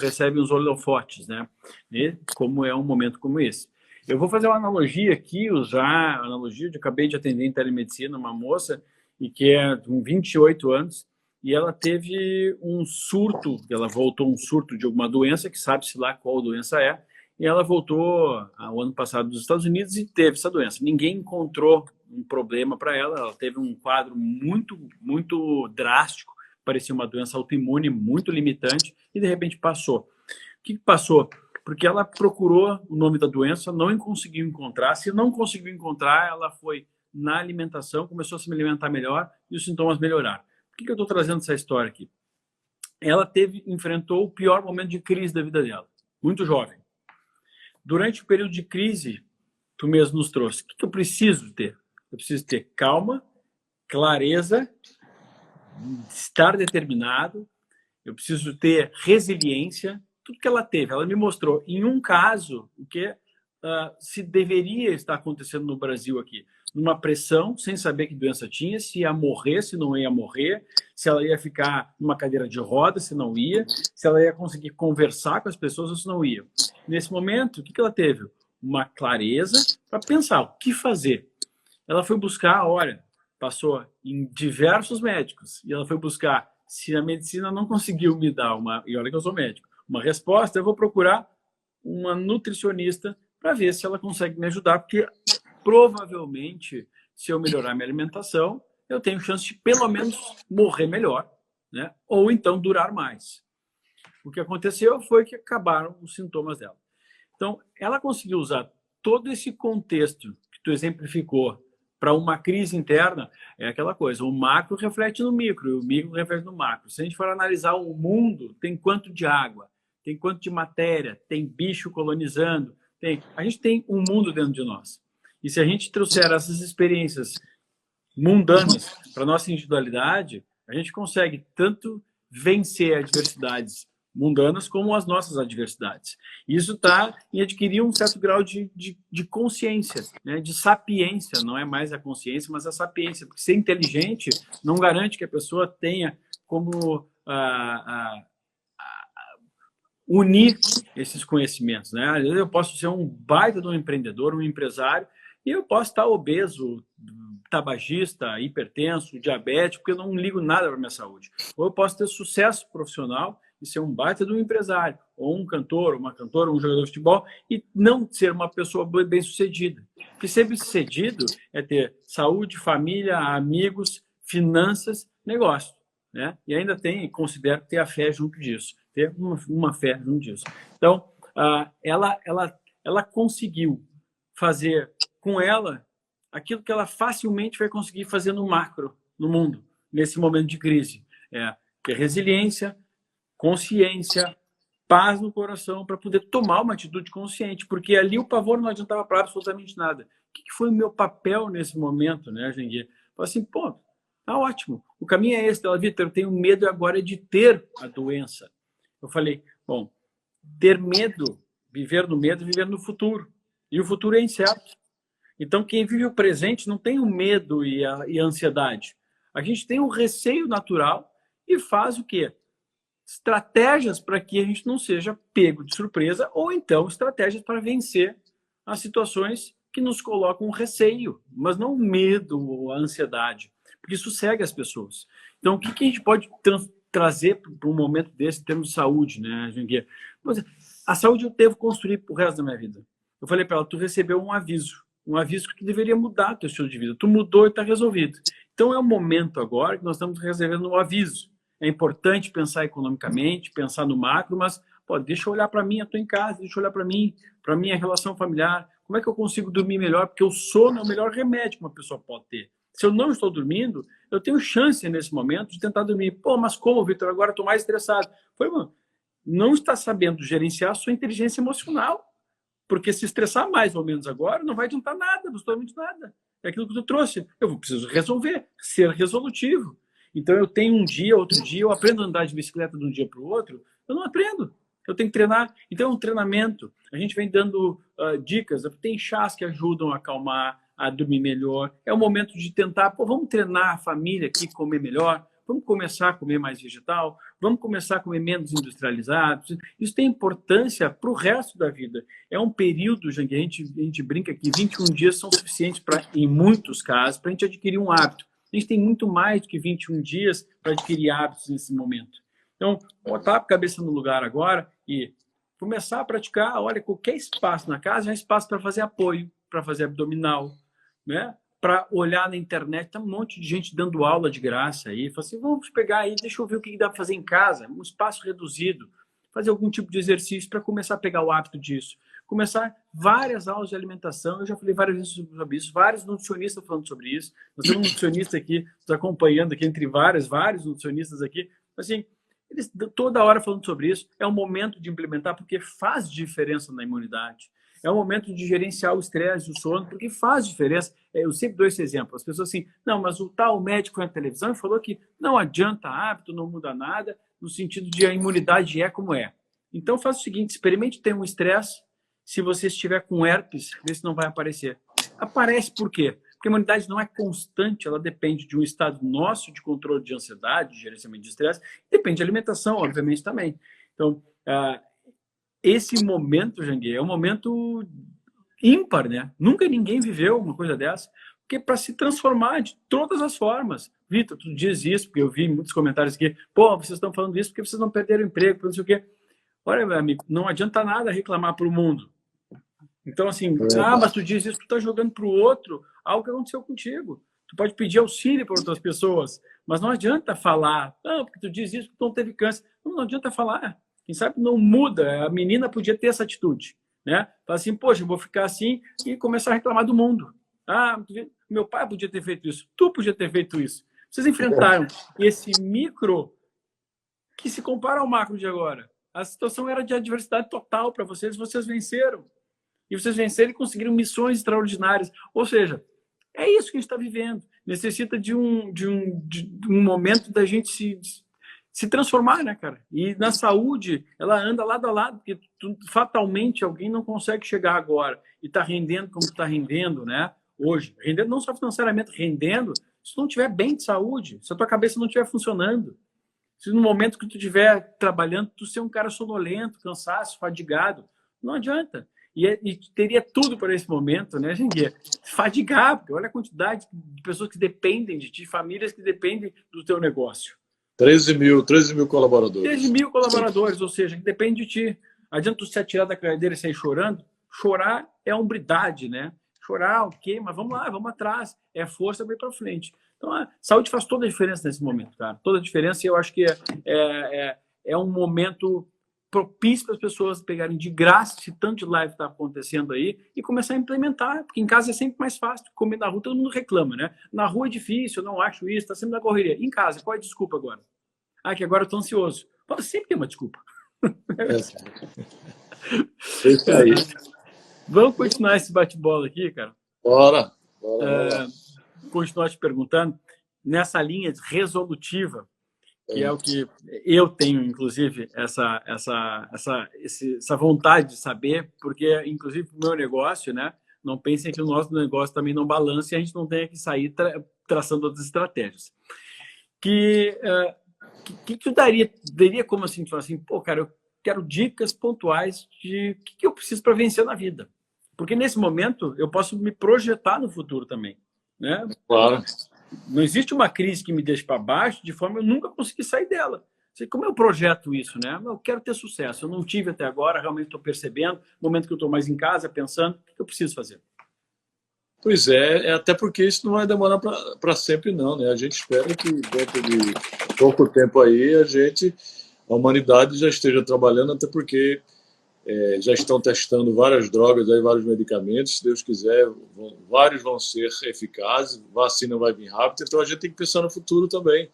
recebem os holofotes, né? E como é um momento como esse. Eu vou fazer uma analogia aqui, usar a analogia de acabei de atender em telemedicina uma moça e que é com 28 anos, e ela teve um surto, ela voltou um surto de alguma doença, que sabe-se lá qual doença é, e ela voltou ao ano passado dos Estados Unidos e teve essa doença. Ninguém encontrou um problema para ela, ela teve um quadro muito, muito drástico, parecia uma doença autoimune muito limitante e de repente passou. O que passou? Porque ela procurou o nome da doença, não conseguiu encontrar. Se não conseguiu encontrar, ela foi na alimentação, começou a se alimentar melhor e os sintomas melhoraram. Por que eu estou trazendo essa história aqui? Ela enfrentou o pior momento de crise da vida dela, muito jovem. Durante o período de crise, tu mesmo nos trouxe. O que eu preciso ter? Eu preciso ter calma, clareza, estar determinado, eu preciso ter resiliência, tudo que ela teve. Ela me mostrou, em um caso, o que se deveria estar acontecendo no Brasil aqui. Numa pressão, sem saber que doença tinha, se ia morrer, se não ia morrer, se ela ia ficar numa cadeira de rodas, se não ia, se ela ia conseguir conversar com as pessoas ou se não ia. Nesse momento, o que ela teve? Uma clareza para pensar o que fazer. Ela foi buscar, olha, passou em diversos médicos, e ela foi buscar, se a medicina não conseguiu me dar e olha que eu sou médico, uma resposta, eu vou procurar uma nutricionista para ver se ela consegue me ajudar, porque provavelmente, se eu melhorar minha alimentação, eu tenho chance de pelo menos morrer melhor, né? Ou então durar mais. O que aconteceu foi que acabaram os sintomas dela. Então, ela conseguiu usar todo esse contexto que tu exemplificou para uma crise interna, é aquela coisa, o macro reflete no micro, e o micro reflete no macro. Se a gente for analisar o mundo, tem quanto de água, tem quanto de matéria, tem bicho colonizando, a gente tem um mundo dentro de nós. E se a gente trouxer essas experiências mundanas para a nossa individualidade, a gente consegue tanto vencer adversidades mundanas como as nossas adversidades. Isso está em adquirir um certo grau de consciência, né? De sapiência, não é mais a consciência, mas a sapiência. Porque ser inteligente não garante que a pessoa tenha como unir esses conhecimentos, né? Às vezes eu posso ser um baita de um empreendedor, um empresário, e eu posso estar obeso, tabagista, hipertenso, diabético, porque eu não ligo nada para a minha saúde. Ou eu posso ter sucesso profissional e ser um baita de um empresário, ou um cantor, uma cantora, um jogador de futebol, e não ser uma pessoa bem-sucedida. Porque ser bem-sucedido é ter saúde, família, amigos, finanças, negócio, né? E ainda considero ter a fé junto disso, ter uma fé junto disso. Então, ela conseguiu fazer com ela aquilo que ela facilmente vai conseguir fazer no macro, no mundo, nesse momento de crise. Ter resiliência, consciência, paz no coração para poder tomar uma atitude consciente, porque ali o pavor não adiantava para absolutamente nada. O que foi o meu papel nesse momento, né, Janguia? Falei assim, pô, tá ótimo, o caminho é esse, ela, Vitor, eu tenho medo agora de ter a doença. Eu falei, bom, ter medo, viver no medo, viver no futuro. E o futuro é incerto. Então, quem vive o presente não tem o medo e a ansiedade. A gente tem o receio natural e faz o quê? Estratégias para que a gente não seja pego de surpresa ou então estratégias para vencer as situações que nos colocam receio, mas não medo ou ansiedade, porque isso cega as pessoas. Então, o que a gente pode trazer para um momento desse em termos de saúde, né, Janguia? A saúde eu devo construir para o resto da minha vida. Eu falei para ela, tu recebeu um aviso que deveria mudar teu estilo de vida. Tu mudou e está resolvido. Então é o momento agora que nós estamos recebendo um aviso. É importante pensar economicamente, pensar no macro, mas pô, deixa eu olhar para mim, eu estou em casa, deixa eu olhar para mim, para minha relação familiar. Como é que eu consigo dormir melhor? Porque o sono é o melhor remédio que uma pessoa pode ter. Se eu não estou dormindo, eu tenho chance nesse momento de tentar dormir. Pô, mas como, Vitor? Agora estou mais estressado. Foi, mano, não está sabendo gerenciar a sua inteligência emocional. Porque se estressar mais ou menos agora, não vai adiantar nada, absolutamente nada. É aquilo que tu trouxe. Eu preciso resolver, ser resolutivo. Então, eu tenho um dia, outro dia, eu aprendo a andar de bicicleta de um dia para o outro, eu não aprendo. Eu tenho que treinar. Então, é um treinamento. A gente vem dando dicas. Tem chás que ajudam a acalmar, a dormir melhor. É o momento de tentar, vamos treinar a família aqui, comer melhor. Vamos começar a comer mais vegetal, vamos começar a comer menos industrializados. Isso tem importância para o resto da vida. É um período, Jangue, a gente brinca que 21 dias são suficientes, em muitos casos, para a gente adquirir um hábito. A gente tem muito mais do que 21 dias para adquirir hábitos nesse momento. Então, botar a cabeça no lugar agora e começar a praticar, olha, qualquer espaço na casa é um espaço para fazer apoio, para fazer abdominal, né? para olhar na internet, tá um monte de gente dando aula de graça aí, fala assim, vamos pegar aí, deixa eu ver o que dá para fazer em casa, um espaço reduzido, fazer algum tipo de exercício para começar a pegar o hábito disso. Começar várias aulas de alimentação, eu já falei várias vezes sobre isso, vários nutricionistas falando sobre isso, nós temos um nutricionista aqui, nos acompanhando aqui, entre vários nutricionistas aqui, assim, eles toda hora falando sobre isso, é um momento de implementar, porque faz diferença na imunidade. É o momento de gerenciar o estresse, o sono, porque faz diferença. Eu sempre dou esse exemplo. As pessoas assim, não, mas o tal médico foi na televisão e falou que não adianta hábito, não muda nada, no sentido de a imunidade é como é. Então, faça o seguinte, experimente ter um estresse. Se você estiver com herpes, vê se não vai aparecer. Aparece por quê? Porque a imunidade não é constante, ela depende de um estado nosso de controle de ansiedade, de gerenciamento de estresse, depende de alimentação, obviamente, também. Então, esse momento, Janguê, é um momento ímpar, né? Nunca ninguém viveu uma coisa dessa, porque para se transformar de todas as formas. Vitor, tu diz isso, porque eu vi muitos comentários aqui, pô, vocês estão falando isso porque vocês não perderam o emprego, não sei o quê. Olha, meu amigo, não adianta nada reclamar para o mundo. Então, assim, mas tu diz isso, tu tá jogando para o outro algo que aconteceu contigo. Tu pode pedir auxílio para outras pessoas, mas não adianta falar, não, porque tu diz isso porque tu não teve câncer. Não adianta falar. Quem sabe não muda. A menina podia ter essa atitude, né? Fala assim, poxa, eu vou ficar assim e começar a reclamar do mundo. Meu pai podia ter feito isso, tu podia ter feito isso. Vocês enfrentaram esse micro que se compara ao macro de agora. A situação era de adversidade total para vocês, vocês venceram. E vocês venceram e conseguiram missões extraordinárias. Ou seja, é isso que a gente está vivendo. Necessita de um momento da gente se transformar, né, cara? E na saúde, ela anda lado a lado, porque fatalmente alguém não consegue chegar agora e está rendendo como está rendendo, né? Hoje. Rendendo não só financeiramente, rendendo se tu não estiver bem de saúde, se a tua cabeça não estiver funcionando. Se no momento que tu estiver trabalhando, tu ser um cara sonolento, cansado, fadigado, não adianta. E teria tudo para esse momento, né, Janguê? Fadigar, porque olha a quantidade de pessoas que dependem de ti, famílias que dependem do teu negócio. 13 mil colaboradores. 13 mil colaboradores, ou seja, que dependem de ti. Adianta tu se atirar da cadeira e sair chorando? Chorar é hombridade, né? Chorar, ok, mas vamos lá, vamos atrás. É força para ir para frente. Então, a saúde faz toda a diferença nesse momento, cara. Toda a diferença, e eu acho que é um momento propício para as pessoas pegarem de graça esse tanto de live está acontecendo aí e começar a implementar, porque em casa é sempre mais fácil. Comer na rua, todo mundo reclama, né? Na rua é difícil, eu não acho isso, está sempre na correria. Em casa, qual é a desculpa agora? Que agora eu estou ansioso. Pô, sempre tem uma desculpa. É isso aí. Vamos continuar esse bate-bola aqui, cara? Bora. Continuar te perguntando, nessa linha resolutiva, que é o que eu tenho, inclusive, essa vontade de saber, porque, inclusive, o meu negócio, né? Não pensem que o nosso negócio também não balance e a gente não tenha que sair traçando outras estratégias. Que tu daria como assim, tu fala assim, pô, cara, eu quero dicas pontuais de o que eu preciso para vencer na vida. Porque, nesse momento, eu posso me projetar no futuro também, né? Claro. Não existe uma crise que me deixe para baixo de forma eu nunca consegui sair dela. Como eu projeto isso, né? Eu quero ter sucesso. Eu não tive até agora, realmente estou percebendo. No momento que eu estou mais em casa, pensando, o que eu preciso fazer? Pois até porque isso não vai demorar para sempre, não, né? A gente espera que dentro de pouco tempo aí a humanidade já esteja trabalhando, até porque já estão testando várias drogas, aí, vários medicamentos, se Deus quiser, vários vão ser eficazes, vacina vai vir rápido, então a gente tem que pensar no futuro também,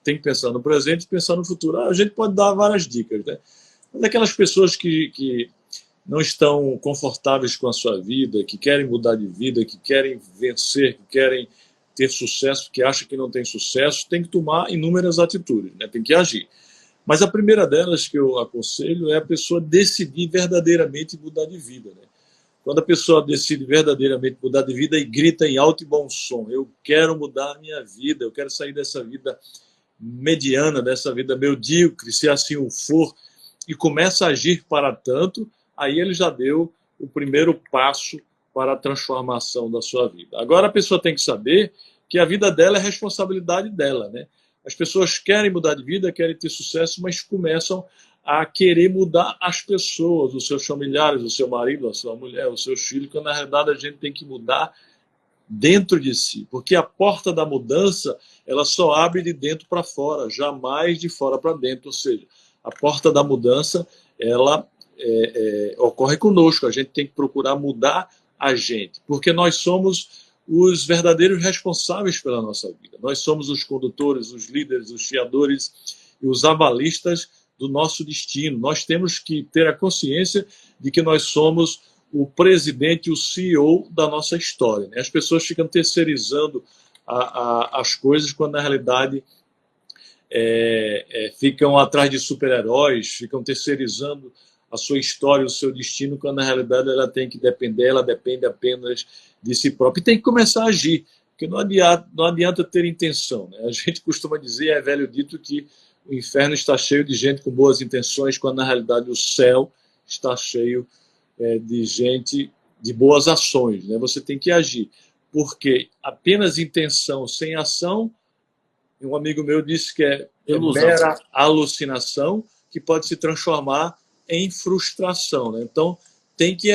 tem que pensar no presente e pensar no futuro. A gente pode dar várias dicas, né? Mas aquelas pessoas que não estão confortáveis com a sua vida, que querem mudar de vida, que querem vencer, que querem ter sucesso, que acham que não tem sucesso, tem que tomar inúmeras atitudes, né? Tem que agir. Mas a primeira delas que eu aconselho é a pessoa decidir verdadeiramente mudar de vida, né? Quando a pessoa decide verdadeiramente mudar de vida e grita em alto e bom som, eu quero mudar a minha vida, eu quero sair dessa vida mediana, dessa vida medíocre, se assim o for, e começa a agir para tanto, aí ele já deu o primeiro passo para a transformação da sua vida. Agora a pessoa tem que saber que a vida dela é responsabilidade dela, né? As pessoas querem mudar de vida, querem ter sucesso, mas começam a querer mudar as pessoas, os seus familiares, o seu marido, a sua mulher, os seus filhos, quando na realidade a gente tem que mudar dentro de si, porque a porta da mudança ela só abre de dentro para fora, jamais de fora para dentro. Ou seja, a porta da mudança ela ocorre conosco. A gente tem que procurar mudar a gente, porque nós somos os verdadeiros responsáveis pela nossa vida. Nós somos os condutores, os líderes, os fiadores e os avalistas do nosso destino. Nós temos que ter a consciência de que nós somos o presidente, o CEO da nossa história. As pessoas ficam terceirizando as coisas, quando na realidade ficam atrás de super-heróis, ficam terceirizando a sua história, o seu destino, quando na realidade ela depende apenas de si própria. E tem que começar a agir, porque não adianta ter intenção. A gente costuma dizer, é velho dito, que o inferno está cheio de gente com boas intenções, quando na realidade o céu está cheio de gente de boas ações. Você tem que agir, porque apenas intenção sem ação, um amigo meu disse que é mera alucinação, que pode se transformar em frustração. Então tem que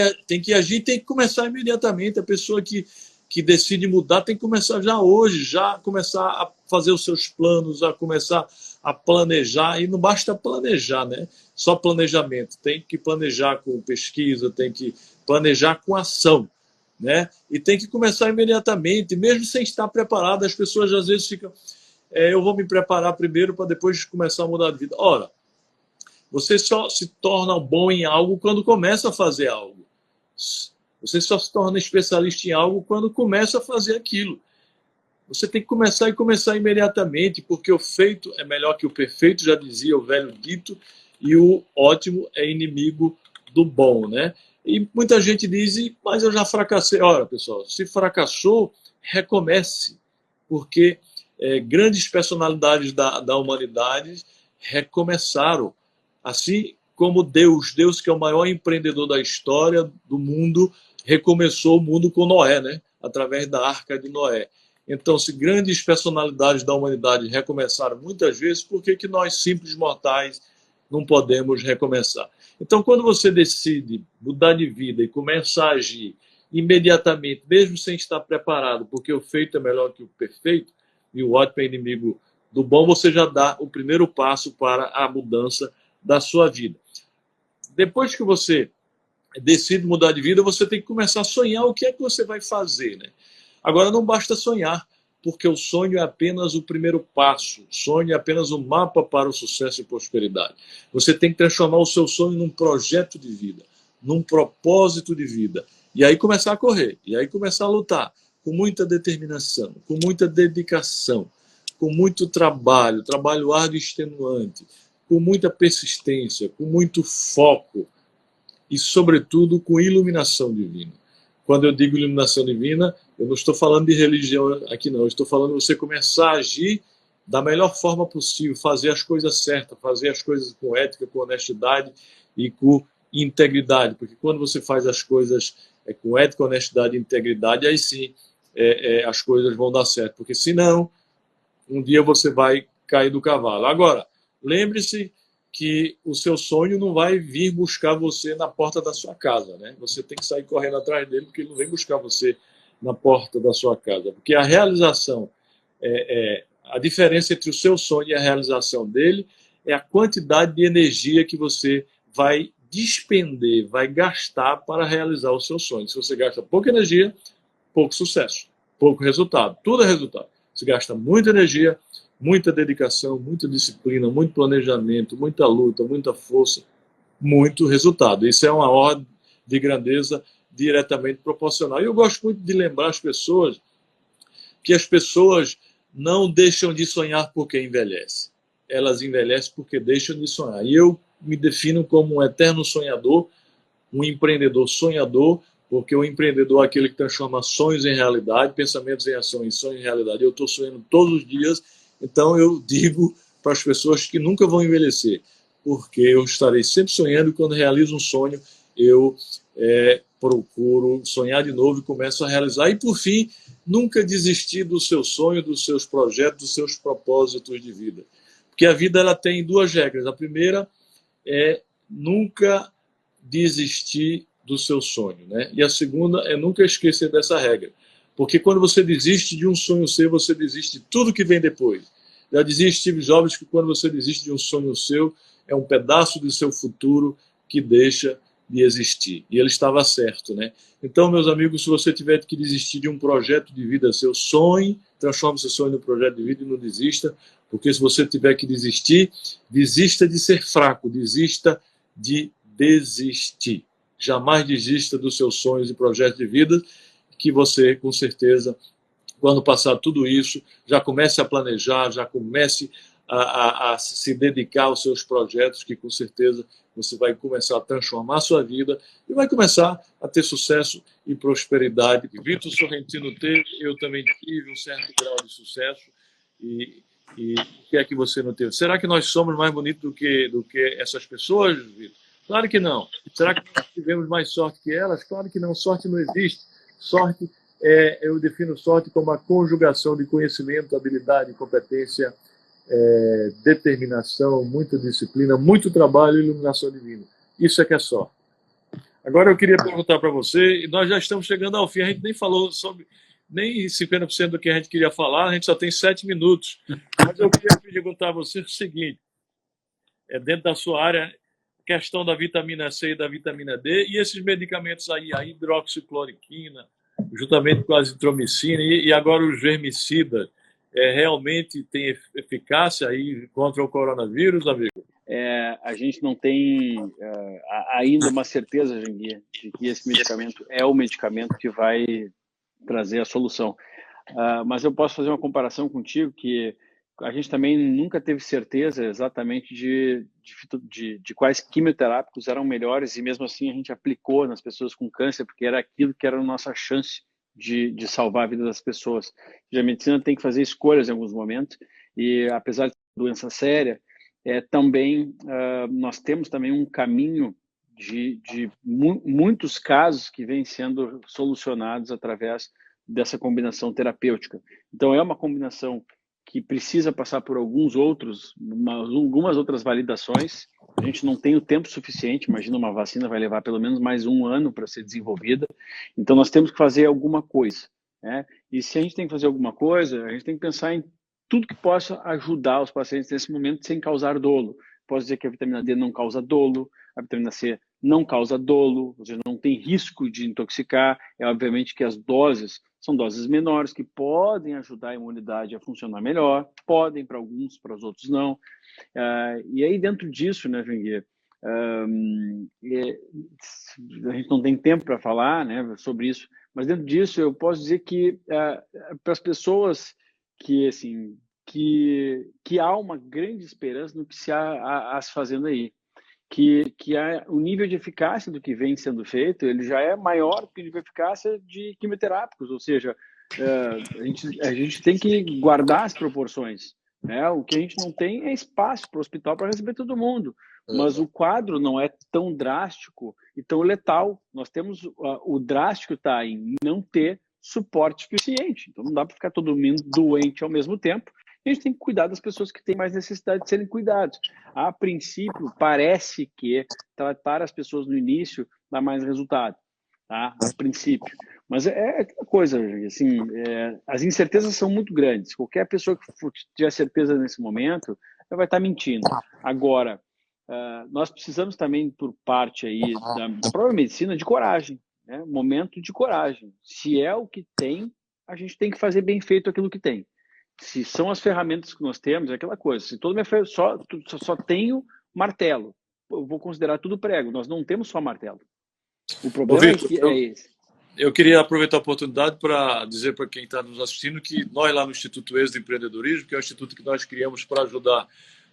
agir, tem que começar imediatamente. A pessoa que decide mudar tem que começar já hoje, já começar a fazer os seus planos, a começar a planejar. E não basta planejar, só planejamento. Tem que planejar com pesquisa, tem que planejar com ação, e tem que começar imediatamente, mesmo sem estar preparado. As pessoas às vezes ficam, eu vou me preparar primeiro para depois começar a mudar de vida. Ora, você só se torna bom em algo quando começa a fazer algo. Você só se torna especialista em algo quando começa a fazer aquilo. Você tem que começar imediatamente, porque o feito é melhor que o perfeito, já dizia o velho dito, e o ótimo é inimigo do bom, E muita gente diz, mas eu já fracassei. Ora, pessoal, se fracassou, recomece, porque grandes personalidades da humanidade recomeçaram. Assim como Deus que é o maior empreendedor da história do mundo, recomeçou o mundo com Noé, através da Arca de Noé. Então, se grandes personalidades da humanidade recomeçaram muitas vezes, por que nós, simples mortais, não podemos recomeçar? Então, quando você decide mudar de vida e começa a agir imediatamente, mesmo sem estar preparado, porque o feito é melhor que o perfeito, e o ótimo é inimigo do bom, você já dá o primeiro passo para a mudança da sua vida. Depois que você decide mudar de vida, você tem que começar a sonhar o que é que você vai fazer. Agora, não basta sonhar, porque o sonho é apenas o primeiro passo. O sonho é apenas um mapa para o sucesso e prosperidade. Você tem que transformar o seu sonho num projeto de vida, num propósito de vida. E aí começar a correr, e aí começar a lutar, com muita determinação, com muita dedicação, com muito trabalho árduo e extenuante, com muita persistência, com muito foco e, sobretudo, com iluminação divina. Quando eu digo iluminação divina, eu não estou falando de religião aqui, não. Eu estou falando de você começar a agir da melhor forma possível, fazer as coisas certas, fazer as coisas com ética, com honestidade e com integridade. Porque quando você faz as coisas com ética, honestidade e integridade, aí sim as coisas vão dar certo. Porque senão, um dia você vai cair do cavalo. Agora, lembre-se que o seu sonho não vai vir buscar você na porta da sua casa, Você tem que sair correndo atrás dele, porque ele não vem buscar você na porta da sua casa. Porque a realização, a diferença entre o seu sonho e a realização dele é a quantidade de energia que você vai despender, vai gastar para realizar o seu sonho. Se você gasta pouca energia, pouco sucesso, pouco resultado. Tudo é resultado. Se gasta muita energia, muita dedicação, muita disciplina, muito planejamento, muita luta, muita força, muito resultado. Isso é uma ordem de grandeza diretamente proporcional. E eu gosto muito de lembrar as pessoas que as pessoas não deixam de sonhar porque envelhecem. Elas envelhecem porque deixam de sonhar. E eu me defino como um eterno sonhador, um empreendedor sonhador, porque o empreendedor é aquele que transforma sonhos em realidade, pensamentos em ação e sonhos em realidade. Eu estou sonhando todos os dias. Então eu digo para as pessoas que nunca vão envelhecer, porque eu estarei sempre sonhando, e quando realizo um sonho, eu procuro sonhar de novo e começo a realizar. E por fim, nunca desistir do seu sonho, dos seus projetos, dos seus propósitos de vida. Porque a vida ela tem duas regras. A primeira é nunca desistir do seu sonho, E a segunda é nunca esquecer dessa regra. Porque quando você desiste de um sonho seu, você desiste de tudo que vem depois. Já dizia Steve Jobs que quando você desiste de um sonho seu, é um pedaço do seu futuro que deixa de existir. E ele estava certo, né? Então, meus amigos, se você tiver que desistir de um projeto de vida seu, sonhe, transforme seu sonho em um projeto de vida e não desista, porque se você tiver que desistir, desista de ser fraco, desista de desistir. Jamais desista dos seus sonhos e projetos de vida, que você, com certeza, quando passar tudo isso, já comece a planejar, já comece a se dedicar aos seus projetos, que com certeza você vai começar a transformar a sua vida e vai começar a ter sucesso e prosperidade. Vitor Sorrentino teve, eu também tive um certo grau de sucesso e o que é que você não teve? Será que nós somos mais bonitos do que essas pessoas, Vitor? Claro que não. Será que nós tivemos mais sorte que elas? Claro que não. Sorte não existe. Sorte eu defino sorte como a conjugação de conhecimento, habilidade, competência, determinação, muita disciplina, muito trabalho e iluminação divina. Isso é que é sorte. Agora eu queria perguntar para você, e nós já estamos chegando ao fim, a gente nem falou sobre nem 50% do que a gente queria falar, a gente só tem 7 minutos. Mas eu queria perguntar a você o seguinte, dentro da sua área, questão da vitamina C e da vitamina D, e esses medicamentos aí, a hidroxicloroquina, juntamente com a azitromicina e agora os germicidas, realmente tem eficácia aí contra o coronavírus, amigo? A gente não tem ainda uma certeza, Janguia, de que esse medicamento é o medicamento que vai trazer a solução. Mas eu posso fazer uma comparação contigo que a gente também nunca teve certeza exatamente de quais quimioterápicos eram melhores e mesmo assim a gente aplicou nas pessoas com câncer porque era aquilo que era a nossa chance de salvar a vida das pessoas. E a medicina tem que fazer escolhas em alguns momentos e apesar de ser uma doença séria, também nós temos também um caminho de muitos casos que vêm sendo solucionados através dessa combinação terapêutica. Então, é uma combinação que precisa passar por algumas outras validações. A gente não tem o tempo suficiente, imagina uma vacina vai levar pelo menos mais 1 ano para ser desenvolvida. Então, nós temos que fazer alguma coisa, né? E se a gente tem que fazer alguma coisa, a gente tem que pensar em tudo que possa ajudar os pacientes nesse momento sem causar dolo. Posso dizer que a vitamina D não causa dolo, a vitamina C não causa dolo, ou seja, não tem risco de intoxicar. Obviamente que as doses são doses menores que podem ajudar a imunidade a funcionar melhor, podem para alguns, para os outros não. E aí dentro disso, né, Janguia, a gente não tem tempo para falar, né, sobre isso, mas dentro disso eu posso dizer que para as pessoas que assim que há uma grande esperança no que se há se fazendo aí, que o nível de eficácia do que vem sendo feito ele já é maior do que o nível de eficácia de quimioterápicos, ou seja, a gente tem que guardar as proporções, né? O que a gente não tem é espaço para o hospital para receber todo mundo, mas o quadro não é tão drástico e tão letal. Nós temos o drástico está em não ter suporte suficiente, então não dá para ficar todo mundo doente ao mesmo tempo. A gente tem que cuidar das pessoas que têm mais necessidade de serem cuidadas. A princípio, parece que tratar as pessoas no início dá mais resultado, tá? A princípio. Mas é aquela coisa, assim, as incertezas são muito grandes. Qualquer pessoa que tiver certeza nesse momento vai estar mentindo. Agora, nós precisamos também, por parte aí da própria medicina, de coragem, né? Momento de coragem. Se é o que tem, a gente tem que fazer bem feito aquilo que tem. Se são as ferramentas que nós temos, é aquela coisa. Se todo meu só tenho martelo, eu vou considerar tudo prego. Nós não temos só martelo. O problema é esse. Eu queria aproveitar a oportunidade para dizer para quem está nos assistindo que nós lá no Instituto Êxito de Empreendedorismo, que é um instituto que nós criamos para ajudar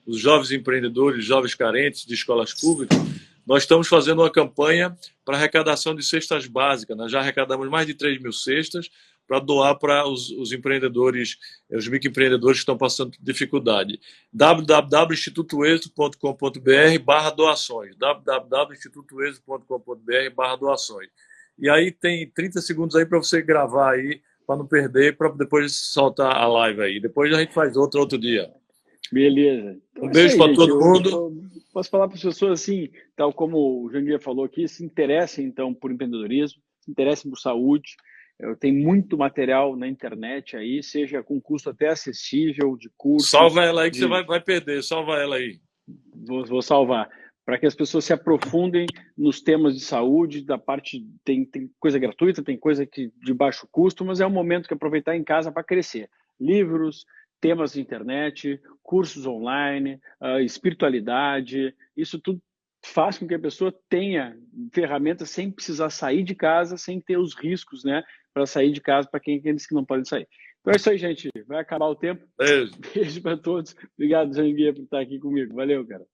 os jovens empreendedores, jovens carentes de escolas públicas, nós estamos fazendo uma campanha para arrecadação de cestas básicas. Nós já arrecadamos mais de 3 mil cestas para doar para os empreendedores, os microempreendedores que estão passando dificuldade. www.institutoexito.com.br/doações. www.institutoexito.com.br/doações. E aí tem 30 segundos aí para você gravar aí, para não perder, para depois soltar a live aí. Depois a gente faz outro dia. Beleza. Então, um beijo para todo mundo. Eu posso falar para as pessoas assim, tal como o Janguia falou aqui, se interessem então por empreendedorismo, se interessem por saúde, Tem muito material na internet aí, seja com custo até acessível, de Salva cursos, ela aí que você vai perder. Salva ela aí. vou salvar, para que as pessoas se aprofundem nos temas de saúde, da parte, tem coisa gratuita, tem coisa que de baixo custo, mas é um momento que aproveitar em casa para crescer. Livros, temas de internet, cursos online, espiritualidade, isso tudo faz com que a pessoa tenha ferramentas sem precisar sair de casa, sem ter os riscos, né, para sair de casa, para aqueles que não podem sair. Então é isso aí, gente. Vai acabar o tempo. Beijo. Beijo para todos. Obrigado, Janguia, por estar aqui comigo. Valeu, cara.